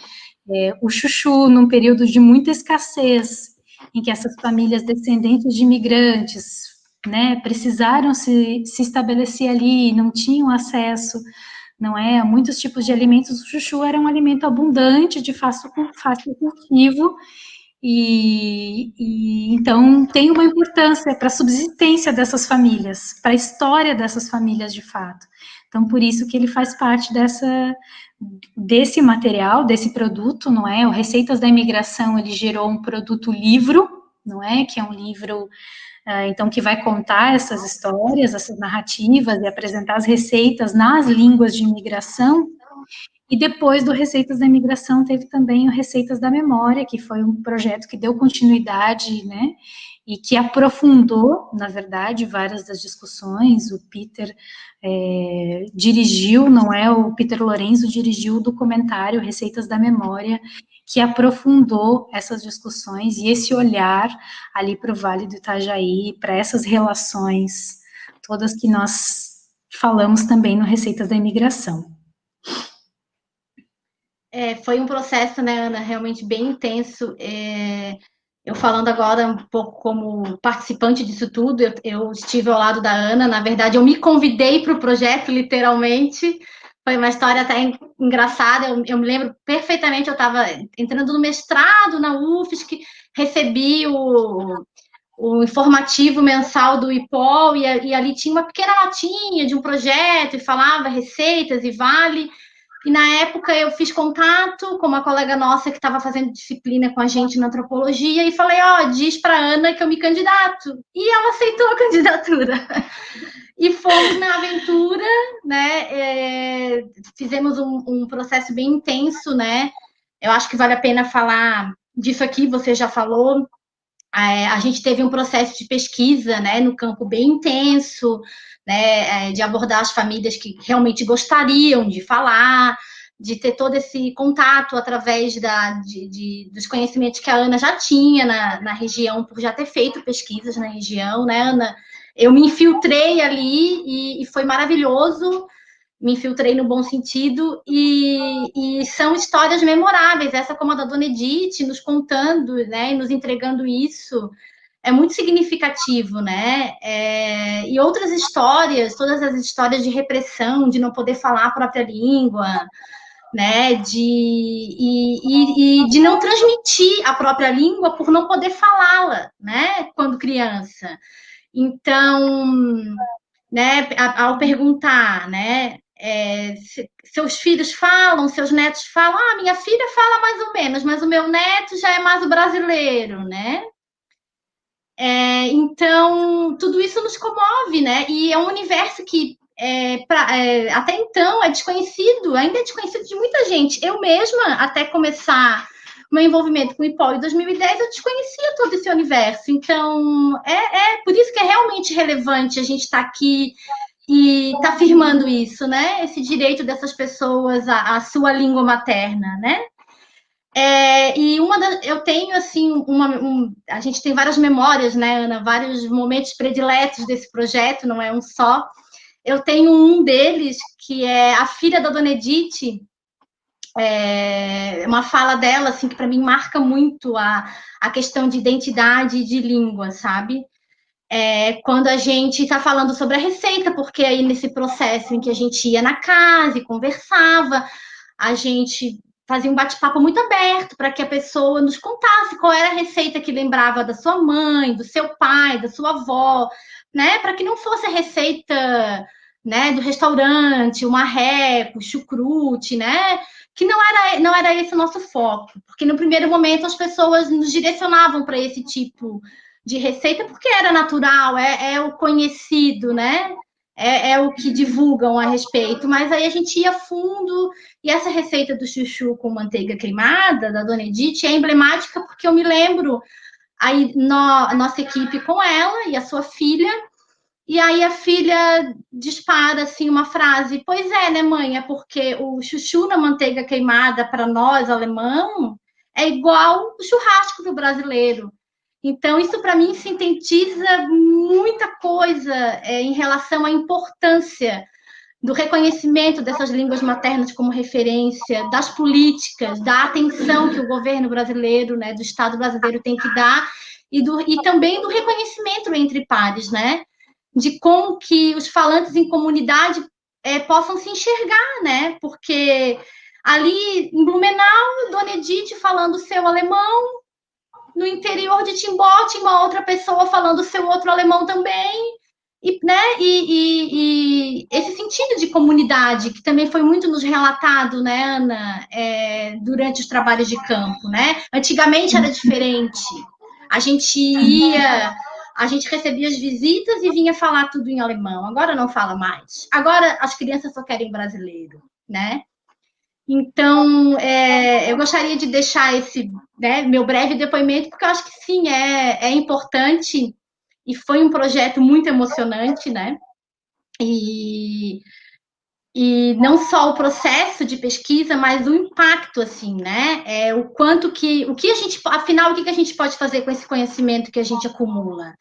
O chuchu, num período de muita escassez, em que essas famílias descendentes de imigrantes, né, precisaram se estabelecer ali, não tinham acesso, não é, a muitos tipos de alimentos. O chuchu era um alimento abundante, de fácil cultivo, e então tem uma importância para a subsistência dessas famílias, para a história dessas famílias de fato. Então, por isso que ele faz parte desse material, desse produto, não é? O Receitas da Imigração, ele gerou um produto livro, não é? Que é um livro, então, que vai contar essas histórias, essas narrativas e apresentar as receitas nas línguas de imigração. E depois do Receitas da Imigração, teve também o Receitas da Memória, que foi um projeto que deu continuidade, né, e que aprofundou, na verdade, várias das discussões. O Peter dirigiu, não é? O Peter Lorenzo dirigiu o documentário Receitas da Memória, que aprofundou essas discussões e esse olhar ali para o Vale do Itajaí, para essas relações todas que nós falamos também no Receitas da Imigração. Foi um processo, né, Ana, realmente bem intenso. Eu falando agora um pouco como participante disso tudo, eu estive ao lado da Ana, na verdade, eu me convidei para o projeto, literalmente. Foi uma história até engraçada, eu me lembro perfeitamente, eu estava entrando no mestrado na UFSC, recebi o informativo mensal do IPOL, e ali tinha uma pequena notinha de um projeto, e falava receitas e vale. E na época eu fiz contato com uma colega nossa que estava fazendo disciplina com a gente na antropologia e falei, diz para Ana que eu me candidato. E ela aceitou a candidatura. E fomos na aventura, né? Fizemos um processo bem intenso, né? Eu acho que vale a pena falar disso aqui, você já falou. A gente teve um processo de pesquisa, né, no campo bem intenso, né, de abordar as famílias que realmente gostariam de falar, de ter todo esse contato através dos conhecimentos que a Ana já tinha na região, por já ter feito pesquisas na região, né, Ana? Eu me infiltrei ali e foi maravilhoso, me infiltrei no bom sentido, e são histórias memoráveis, essa como a da Dona Edith, nos contando, né, e nos entregando isso, é muito significativo, né? E outras histórias, todas as histórias de repressão, de não poder falar a própria língua, né? E de não transmitir a própria língua por não poder falá-la, né? Quando criança. Então, né, ao perguntar, né, seus filhos falam, seus netos falam, minha filha fala mais ou menos, mas o meu neto já é mais o brasileiro, né? Então, tudo isso nos comove, né? E é um universo que até então é desconhecido, ainda é desconhecido de muita gente. Eu mesma, até começar meu envolvimento com o IPOL em 2010, eu desconhecia todo esse universo. Então, por isso que é realmente relevante a gente estar aqui e estar afirmando isso, né? Esse direito dessas pessoas à sua língua materna, né? Eu tenho, assim, a gente tem várias memórias, né, Ana? Vários momentos prediletos desse projeto, não é um só. Eu tenho um deles, que é a filha da Dona Edith, uma fala dela, assim, que para mim marca muito a questão de identidade e de língua, sabe? Quando a gente está falando sobre a receita, porque aí nesse processo em que a gente ia na casa e conversava, a gente fazia um bate-papo muito aberto para que a pessoa nos contasse qual era a receita que lembrava da sua mãe, do seu pai, da sua avó, né? Para que não fosse a receita, né, do restaurante, o marreco, o chucrute, né? Que não era esse o nosso foco, porque no primeiro momento as pessoas nos direcionavam para esse tipo de receita porque era natural, é o conhecido, né? É o que divulgam a respeito, mas aí a gente ia fundo, e essa receita do chuchu com manteiga queimada, da Dona Edith, é emblemática porque eu me lembro aí nossa equipe com ela e a sua filha, e aí a filha dispara assim uma frase, pois é, né, mãe, é porque o chuchu na manteiga queimada para nós, alemão, é igual o churrasco do brasileiro. Então, isso para mim sintetiza muita coisa em relação à importância do reconhecimento dessas línguas maternas como referência, das políticas, da atenção que o governo brasileiro, né, do Estado brasileiro tem que dar, e também do reconhecimento entre pares, né? De como que os falantes em comunidade possam se enxergar, né? Porque ali em Blumenau, Dona Edith falando o seu alemão, no interior de Timbó tinha uma outra pessoa falando o seu outro alemão também, e esse sentido de comunidade, que também foi muito nos relatado, né, Ana, durante os trabalhos de campo, né? Antigamente era diferente. A gente recebia as visitas e vinha falar tudo em alemão. Agora não fala mais. Agora as crianças só querem brasileiro, né? Então, eu gostaria de deixar esse, né, meu breve depoimento, porque eu acho que sim, é importante e foi um projeto muito emocionante, né? E, e não só o processo de pesquisa, mas o impacto, assim, né? O quanto que, o que a gente, afinal, o que a gente pode fazer com esse conhecimento que a gente acumula?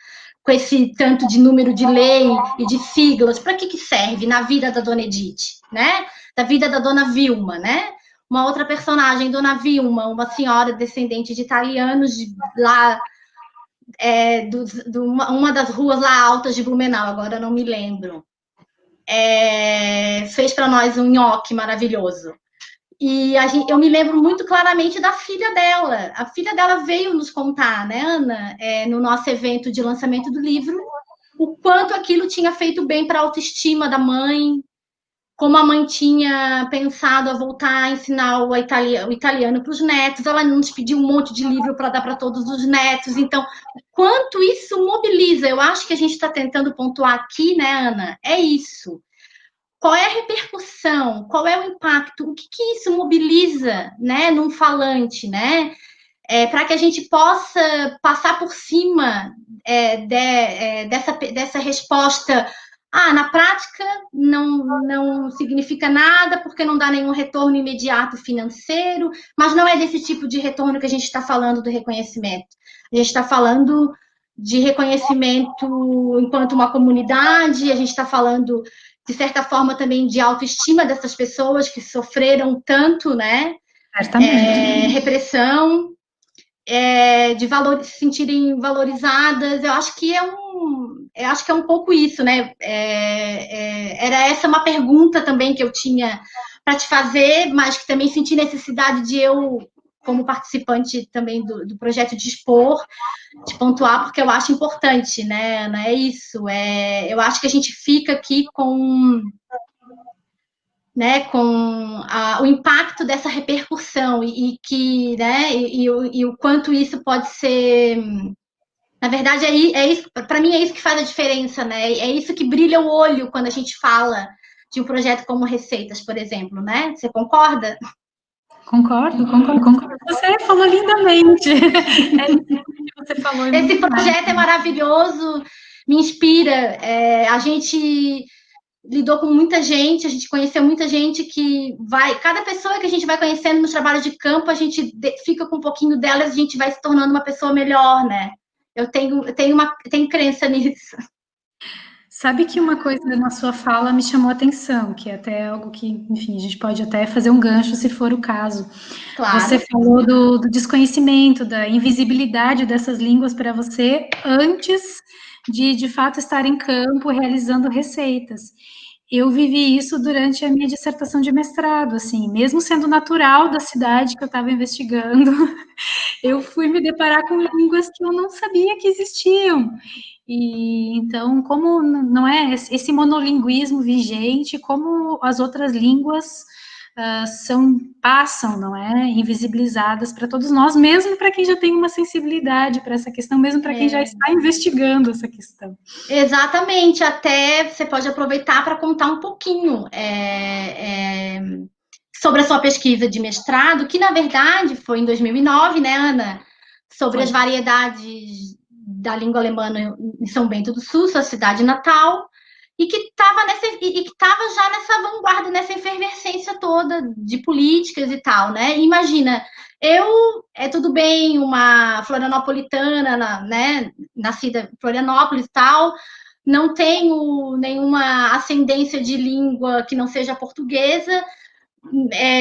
Com esse tanto de número de lei e de siglas, para que serve na vida da Dona Edith, né? Da vida da Dona Vilma, né? Uma outra personagem, Dona Vilma, uma senhora descendente de italianos lá, uma das ruas lá altas de Blumenau, agora não me lembro. Fez para nós um nhoque maravilhoso. E eu me lembro muito claramente da filha dela. A filha dela veio nos contar, né, Ana, no nosso evento de lançamento do livro, o quanto aquilo tinha feito bem para a autoestima da mãe, como a mãe tinha pensado a voltar a ensinar o italiano para os netos. Ela nos pediu um monte de livro para dar para todos os netos. Então, quanto isso mobiliza? Eu acho que a gente está tentando pontuar aqui, né, Ana? É isso. Qual é a repercussão? Qual é o impacto? O que isso mobiliza, né, num falante, né? Para que a gente possa passar por cima dessa resposta. Na prática não significa nada porque não dá nenhum retorno imediato financeiro, mas não é desse tipo de retorno que a gente está falando do reconhecimento. A gente está falando de reconhecimento enquanto uma comunidade, a gente está falando, de certa forma, também de autoestima dessas pessoas que sofreram tanto, né? Repressão, de se sentirem valorizadas. Eu acho que é um pouco isso, né? Era essa uma pergunta também que eu tinha para te fazer, mas que também senti necessidade de eu, como participante também do projeto de expor, de pontuar, porque eu acho importante, né, Ana? É isso. Eu acho que a gente fica aqui com o impacto dessa repercussão que, né, e o quanto isso pode ser. Na verdade, isso, para mim é isso que faz a diferença, né? É isso que brilha o olho quando a gente fala de um projeto como Receitas, por exemplo, né? Você concorda? Concordo. Você falou lindamente. É isso que você falou. Esse projeto é maravilhoso, me inspira. A gente lidou com muita gente, a gente conheceu muita gente que cada pessoa que a gente vai conhecendo nos trabalhos de campo, a gente fica com um pouquinho delas, a gente vai se tornando uma pessoa melhor, né? Eu tenho crença nisso. Sabe que uma coisa na sua fala me chamou a atenção, que é até algo que, enfim, a gente pode até fazer um gancho se for o caso. Claro. Você falou do desconhecimento, da invisibilidade dessas línguas para você antes de fato estar em campo realizando receitas. Eu vivi isso durante a minha dissertação de mestrado, assim, mesmo sendo natural da cidade que eu estava investigando, eu fui me deparar com línguas que eu não sabia que existiam. E então, como não é esse monolinguismo vigente, como as outras línguas passam, não é, invisibilizadas para todos nós, mesmo para quem já tem uma sensibilidade para essa questão, mesmo para quem já está investigando essa questão. Exatamente, até você pode aproveitar para contar um pouquinho sobre a sua pesquisa de mestrado, que na verdade foi em 2009, né, Ana? Sobre as variedades da língua alemã em São Bento do Sul, sua cidade natal, e que estava já nessa vanguarda, nessa efervescência toda de políticas e tal, né? Imagina, tudo bem, uma florianopolitana, né? Nascida em Florianópolis e tal, não tenho nenhuma ascendência de língua que não seja portuguesa,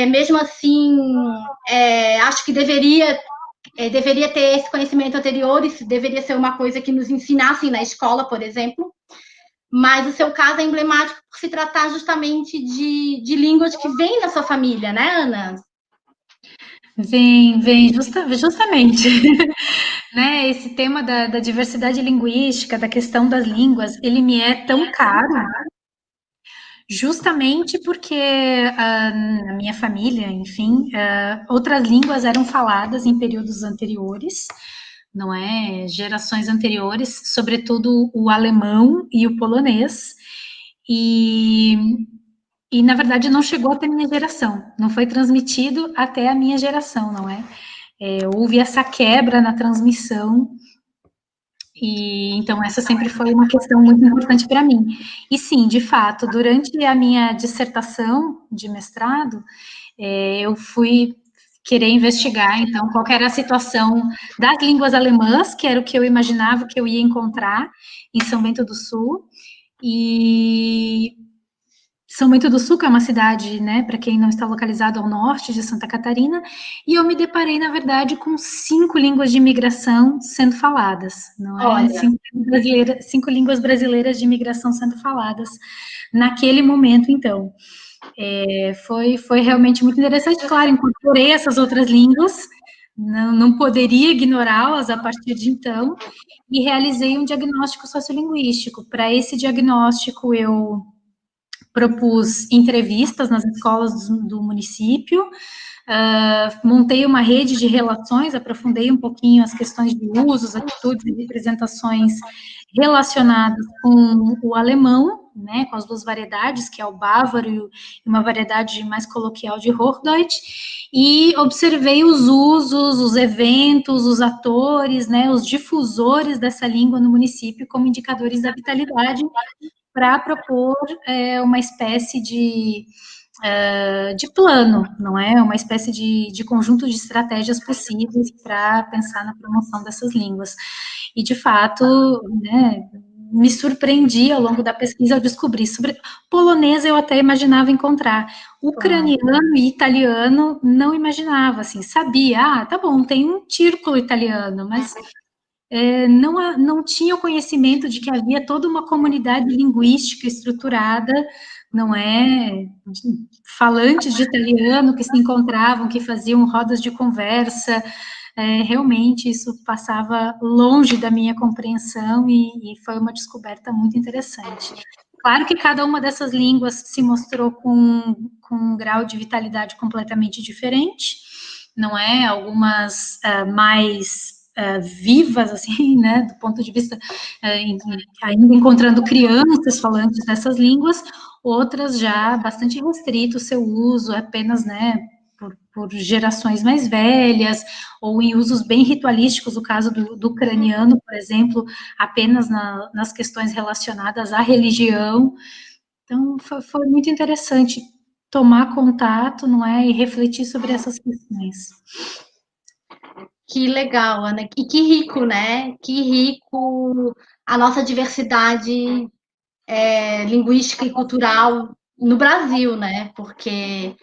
mesmo assim, acho que deveria deveria ter esse conhecimento anterior, isso deveria ser uma coisa que nos ensinassem na escola, por exemplo, mas o seu caso é emblemático por se tratar justamente de línguas que vêm da sua família, né, Ana? Vem justamente, né, esse tema da diversidade linguística, da questão das línguas, ele me é tão caro, justamente porque na minha família, enfim, outras línguas eram faladas em períodos anteriores, não é? Gerações anteriores, sobretudo o alemão e o polonês, e na verdade não chegou até a minha geração, não foi transmitido até a minha geração, não é? Houve essa quebra na transmissão, e então essa sempre foi uma questão muito importante para mim. E sim, de fato, durante a minha dissertação de mestrado, eu fui querer investigar, então, qual era a situação das línguas alemãs, que era o que eu imaginava que eu ia encontrar em São Bento do Sul, e São Bento do Sul, que é uma cidade, né, para quem não está localizado ao norte de Santa Catarina, e eu me deparei, na verdade, com 5 línguas de imigração sendo faladas, não é? Olha. 5 línguas brasileiras de imigração sendo faladas naquele momento, então. Foi realmente muito interessante, claro, incorporei essas outras línguas, não poderia ignorá-las a partir de então, e realizei um diagnóstico sociolinguístico. Para esse diagnóstico, eu propus entrevistas nas escolas do município, montei uma rede de relações, aprofundei um pouquinho as questões de usos, atitudes e representações relacionadas com o alemão, né, com as duas variedades, que é o bávaro e uma variedade mais coloquial de Hochdeutsch, e observei os usos, os eventos, os atores, né, os difusores dessa língua no município como indicadores da vitalidade, para propor uma espécie de plano, não é? Uma espécie de conjunto de estratégias possíveis para pensar na promoção dessas línguas. E, de fato, né, me surpreendi ao longo da pesquisa ao descobrir. Sobre polonês eu até imaginava encontrar. Ucraniano e italiano não imaginava, assim, sabia, tá bom, tem um círculo italiano, mas não tinha o conhecimento de que havia toda uma comunidade linguística estruturada, não é? Falantes de italiano que se encontravam, que faziam rodas de conversa. Realmente isso passava longe da minha compreensão e foi uma descoberta muito interessante. Claro que cada uma dessas línguas se mostrou com um grau de vitalidade completamente diferente, não é? Algumas mais vivas, assim, né, do ponto de vista, ainda encontrando crianças falantes dessas línguas, outras já bastante restrito o seu uso, apenas, né, por gerações mais velhas, ou em usos bem ritualísticos, o caso do ucraniano, por exemplo, apenas nas questões relacionadas à religião. Então, foi muito interessante tomar contato, não é, e refletir sobre essas questões. Que legal, Ana. E que rico, né? Que rico a nossa diversidade linguística e cultural no Brasil, né? Porque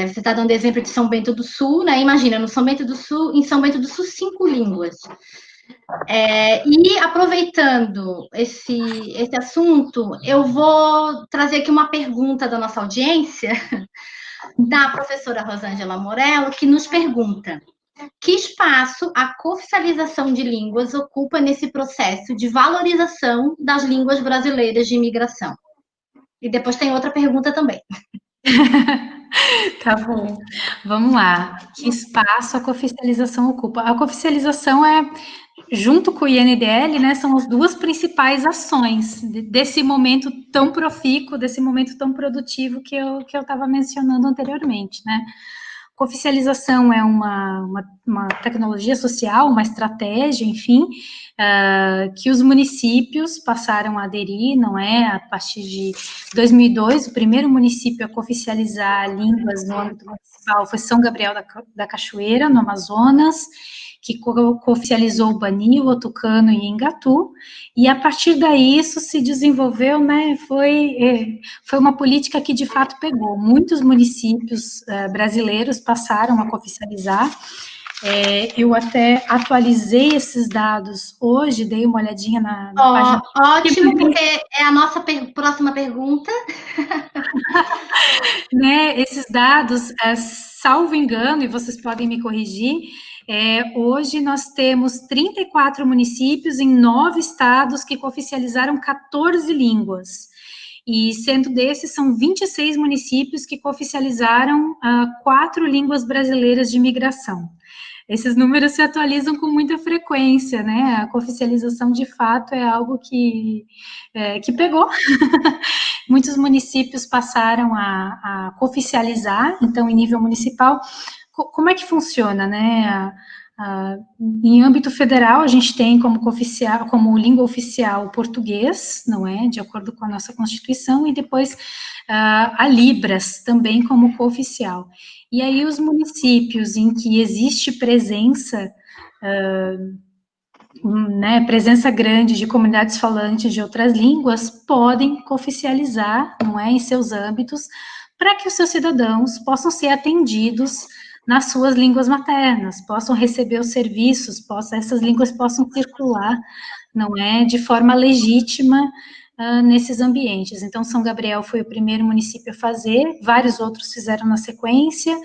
você está dando exemplo de São Bento do Sul, né? Imagina, no São Bento do Sul, em São Bento do Sul, 5 línguas. E aproveitando esse assunto, eu vou trazer aqui uma pergunta da nossa audiência, da professora Rosângela Morello, que nos pergunta: que espaço a cooficialização de línguas ocupa nesse processo de valorização das línguas brasileiras de imigração? E depois tem outra pergunta também. Tá bom, vamos lá. Que espaço a cooficialização ocupa? A cooficialização junto com o INDL, né, são as duas principais ações desse momento tão profícuo, desse momento tão produtivo que eu estava mencionando anteriormente, né? Cooficialização é uma tecnologia social, uma estratégia, enfim, que os municípios passaram a aderir, não é? A partir de 2002, o primeiro município a cooficializar línguas no âmbito municipal foi São Gabriel da Cachoeira, no Amazonas, que cooficializou o Bani, o Tucano e Engatu, e a partir daí isso se desenvolveu, né, foi uma política que de fato pegou. Muitos municípios brasileiros passaram a cooficializar, Eu até atualizei esses dados hoje, dei uma olhadinha na página. Ótimo, porque é a nossa próxima pergunta. Né, esses dados, salvo engano, e vocês podem me corrigir, hoje nós temos 34 municípios em 9 estados que cooficializaram 14 línguas. E sendo desses, são 26 municípios que cooficializaram 4 línguas brasileiras de imigração. Esses números se atualizam com muita frequência, né? A cooficialização, de fato, é algo que pegou. Muitos municípios passaram a cooficializar, então, em nível municipal. Como é que funciona, né? Em âmbito federal, a gente tem como língua oficial o português, não é? De acordo com a nossa Constituição, e depois a Libras também como cooficial. E aí, os municípios em que existe presença, presença grande de comunidades falantes de outras línguas, podem cooficializar, não é, em seus âmbitos, para que os seus cidadãos possam ser atendidos nas suas línguas maternas, possam receber os serviços, essas línguas possam circular, não é, de forma legítima nesses ambientes. Então, São Gabriel foi o primeiro município a fazer, vários outros fizeram na sequência,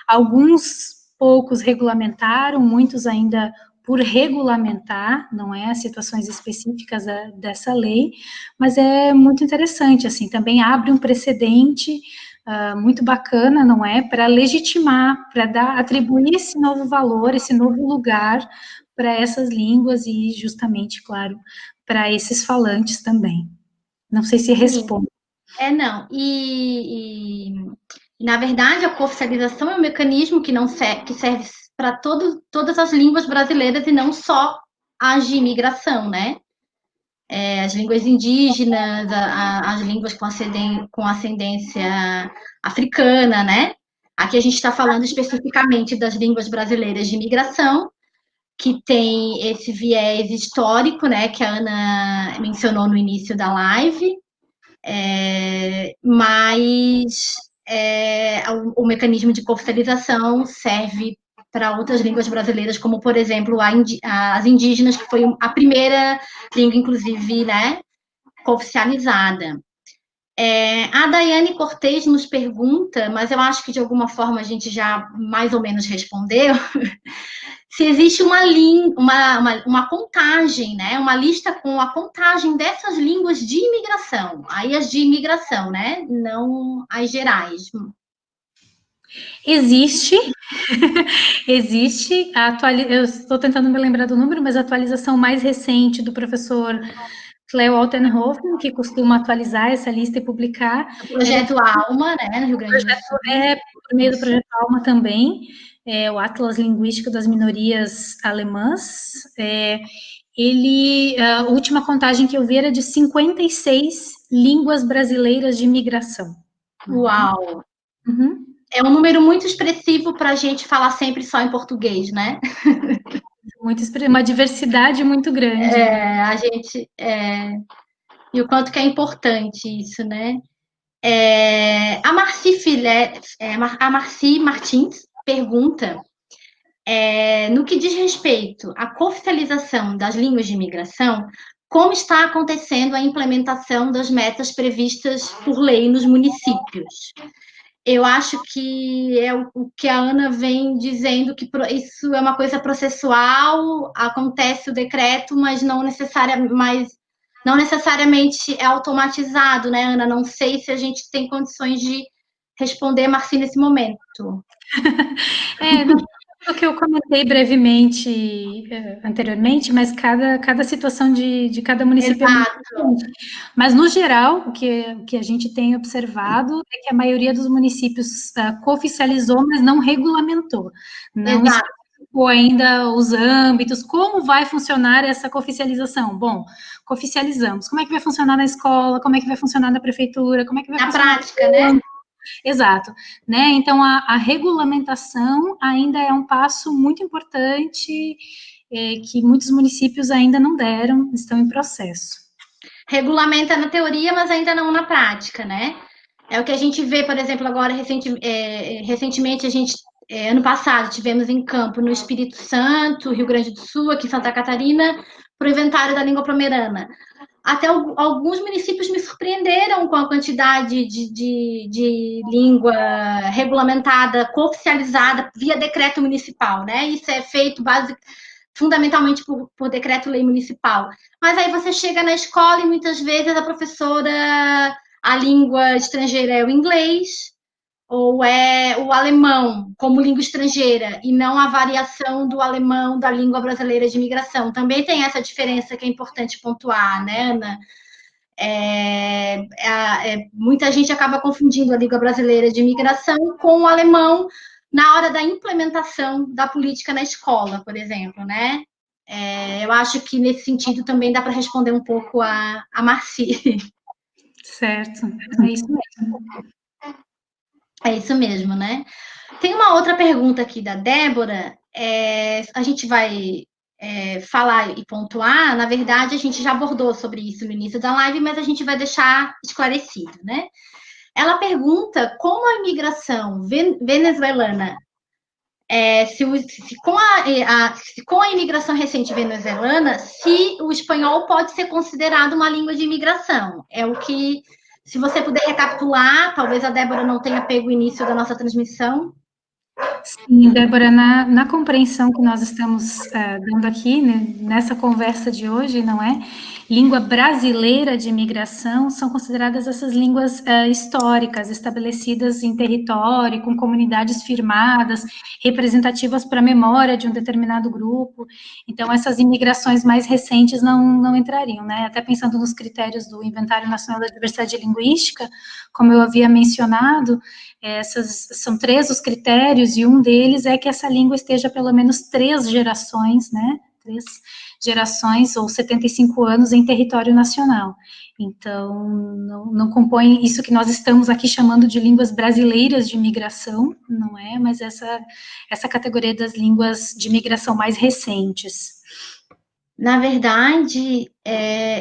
alguns poucos regulamentaram, muitos ainda por regulamentar, não é, as situações específicas dessa lei, mas é muito interessante, assim, também abre um precedente muito bacana, não é, para legitimar, para atribuir esse novo valor, esse novo lugar para essas línguas e justamente, claro, para esses falantes também. Não sei se responde. Não. Na verdade, a cooficialização é um mecanismo que serve para todas as línguas brasileiras e não só as de imigração, né? As línguas indígenas, as línguas com ascendência africana, né? Aqui a gente está falando especificamente das línguas brasileiras de imigração, que tem esse viés histórico, né? Que a Ana mencionou no início da live. Mas o mecanismo de cooficialização serve para outras línguas brasileiras, como, por exemplo, as indígenas, que foi a primeira língua, inclusive, né, cooficializada. A Daiane Cortez nos pergunta, mas eu acho que de alguma forma a gente já mais ou menos respondeu, se existe uma contagem, né? Uma lista com a contagem dessas línguas de imigração. Aí as de imigração, né? Não as gerais. Existe, eu estou tentando me lembrar do número, mas a atualização mais recente do professor Cleo Altenhofen, que costuma atualizar essa lista e publicar. O projeto Alma, né, no Rio Grande do Sul. Por meio do projeto Alma também, o Atlas Linguístico das Minorias Alemãs. A última contagem que eu vi era de 56 línguas brasileiras de imigração. Uau! Uhum. É um número muito expressivo para a gente falar sempre só em português, né? Uma diversidade muito grande. E o quanto que é importante isso, né? A Marci Martins pergunta, no que diz respeito à cooficialização das línguas de imigração, como está acontecendo a implementação das metas previstas por lei nos municípios? Eu acho que é o que a Ana vem dizendo, que isso é uma coisa processual, acontece o decreto, mas não necessariamente é automatizado, né, Ana? Não sei se a gente tem condições de responder, Marci, nesse momento. O que eu comentei brevemente anteriormente, mas cada situação de cada município é muito diferente. Mas, no geral, o que a gente tem observado é que a maioria dos municípios cooficializou, mas não regulamentou. Não explicou ainda os âmbitos, como vai funcionar essa cooficialização. Bom, cooficializamos. Como é que vai funcionar na escola? Como é que vai funcionar na prefeitura? Como é que vai funcionar na prática, né? Exato, né? Então a regulamentação ainda é um passo muito importante que muitos municípios ainda não deram, estão em processo. Regulamenta na teoria, mas ainda não na prática, né? É o que a gente vê, por exemplo, agora recentemente a gente ano passado tivemos em campo no Espírito Santo, Rio Grande do Sul, aqui em Santa Catarina, para o inventário da língua pomerana. Até alguns municípios me surpreenderam com a quantidade de língua regulamentada, cooficializada via decreto municipal, né? Isso é feito fundamentalmente por decreto-lei municipal. Mas aí você chega na escola e muitas vezes a professora, a língua estrangeira é o inglês ou é o alemão como língua estrangeira e não a variação do alemão da língua brasileira de imigração. Também tem essa diferença que é importante pontuar, né, Ana? Muita gente acaba confundindo a língua brasileira de imigração com o alemão na hora da implementação da política na escola, por exemplo, né? Eu acho que nesse sentido também dá para responder um pouco a Marci. Certo, é isso mesmo. É isso mesmo, né? Tem uma outra pergunta aqui da Débora. A gente vai falar e pontuar. Na verdade, a gente já abordou sobre isso no início da live, mas a gente vai deixar esclarecido, né? Ela pergunta como a imigração venezuelana, com a imigração recente venezuelana, se o espanhol pode ser considerado uma língua de imigração. É o que, se você puder recapitular, talvez a Débora não tenha pego o início da nossa transmissão. Sim, Débora, na compreensão que nós estamos dando aqui, né, nessa conversa de hoje, não é? Língua brasileira de imigração são consideradas essas línguas históricas, estabelecidas em território, com comunidades firmadas, representativas para a memória de um determinado grupo. Então, essas imigrações mais recentes não entrariam, né? Até pensando nos critérios do Inventário Nacional da Diversidade Linguística, como eu havia mencionado, são 3 os critérios, e um deles é que essa língua esteja pelo menos 3 gerações, né? 3 gerações ou 75 anos em território nacional. Então, não compõe isso que nós estamos aqui chamando de línguas brasileiras de imigração, não é? Mas essa categoria das línguas de imigração mais recentes. Na verdade,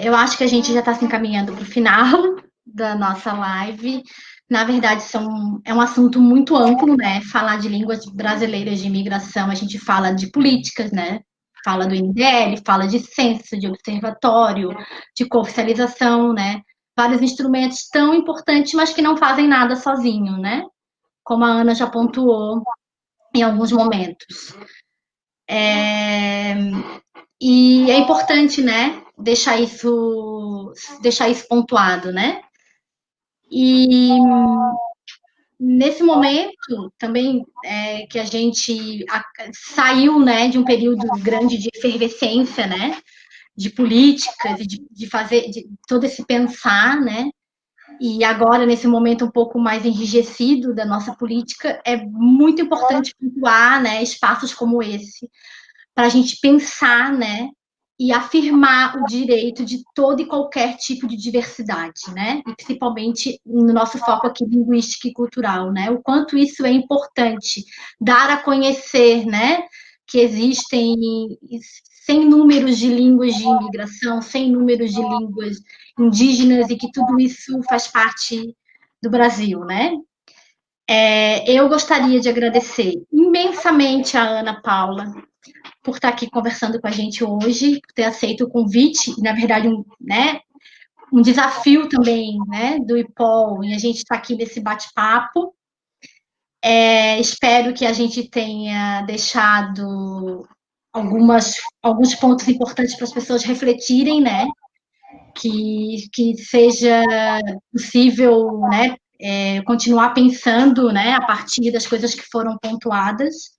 eu acho que a gente já está se encaminhando para o final da nossa live. Na verdade, é um assunto muito amplo, né? Falar de línguas brasileiras de imigração, a gente fala de políticas, né? Fala do INDL, fala de censo, de observatório, de cooficialização, né? Vários instrumentos tão importantes, mas que não fazem nada sozinho, né? Como a Ana já pontuou em alguns momentos. E é importante, né? Deixar isso pontuado, né? E nesse momento também que a gente saiu, né, de um período grande de efervescência, né, de políticas e de fazer de todo esse pensar, né, e agora nesse momento um pouco mais enrijecido da nossa política, é muito importante pontuar, né, espaços como esse para a gente pensar, né, e afirmar o direito de todo e qualquer tipo de diversidade, né? E principalmente no nosso foco aqui linguístico e cultural, né? O quanto isso é importante dar a conhecer, né? Que existem sem números de línguas de imigração, sem números de línguas indígenas e que tudo isso faz parte do Brasil, né? Eu gostaria de agradecer imensamente a Ana Paula por estar aqui conversando com a gente hoje, por ter aceito o convite, e, na verdade, um desafio também, né, do IPOL, e a gente está aqui nesse bate-papo. Espero que a gente tenha deixado alguns pontos importantes para as pessoas refletirem, né, que seja possível, né, continuar pensando, né, a partir das coisas que foram pontuadas.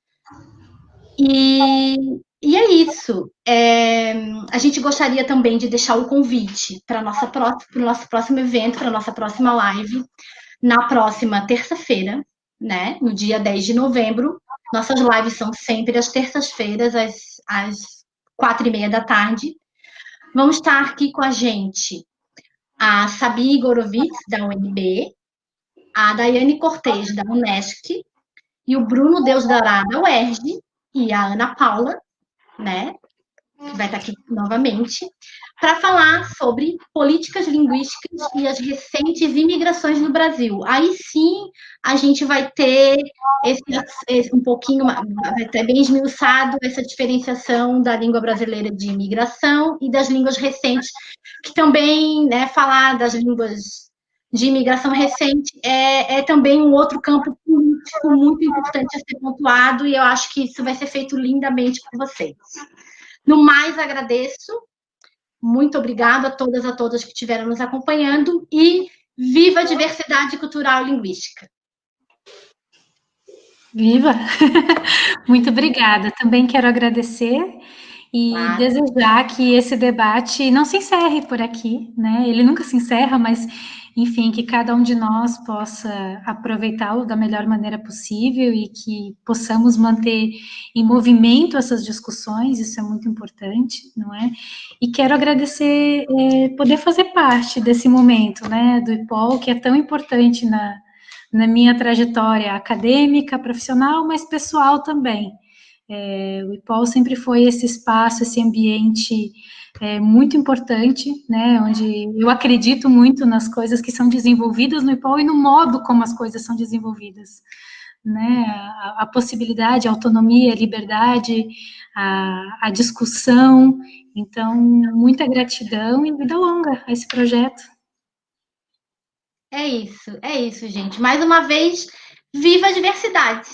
E é isso. A gente gostaria também de deixar o convite para o nosso próximo evento, para a nossa próxima live, na próxima terça-feira, né? No dia 10 de novembro. Nossas lives são sempre às terças-feiras, às 4h30 da tarde. Vão estar aqui com a gente a Sabi Gorovitz, da UNB, a Daiane Cortez, da Unesc, e o Bruno Deusdará, da UERJ, e a Ana Paula, né, que vai estar aqui novamente, para falar sobre políticas linguísticas e as recentes imigrações no Brasil. Aí sim a gente vai ter um pouquinho, vai ter bem esmiuçado essa diferenciação da língua brasileira de imigração e das línguas recentes, que também, né, falar das línguas de imigração recente é também um outro campo político muito importante a ser pontuado, e eu acho que isso vai ser feito lindamente por vocês. No mais, agradeço. Muito obrigada a todas que estiveram nos acompanhando e viva a diversidade cultural e linguística. Viva! Muito obrigada. Também quero agradecer e desejar que esse debate não se encerre por aqui, né? Ele nunca se encerra, mas, enfim, que cada um de nós possa aproveitá-lo da melhor maneira possível e que possamos manter em movimento essas discussões, isso é muito importante, não é? E quero agradecer poder fazer parte desse momento, né, do IPOL, que é tão importante na minha trajetória acadêmica, profissional, mas pessoal também. O IPOL sempre foi esse espaço, esse ambiente muito importante, né, onde eu acredito muito nas coisas que são desenvolvidas no IPOL e no modo como as coisas são desenvolvidas, né, a possibilidade, a autonomia, a liberdade, a discussão. Então, muita gratidão e vida longa a esse projeto. É isso, gente. Mais uma vez, viva a diversidade!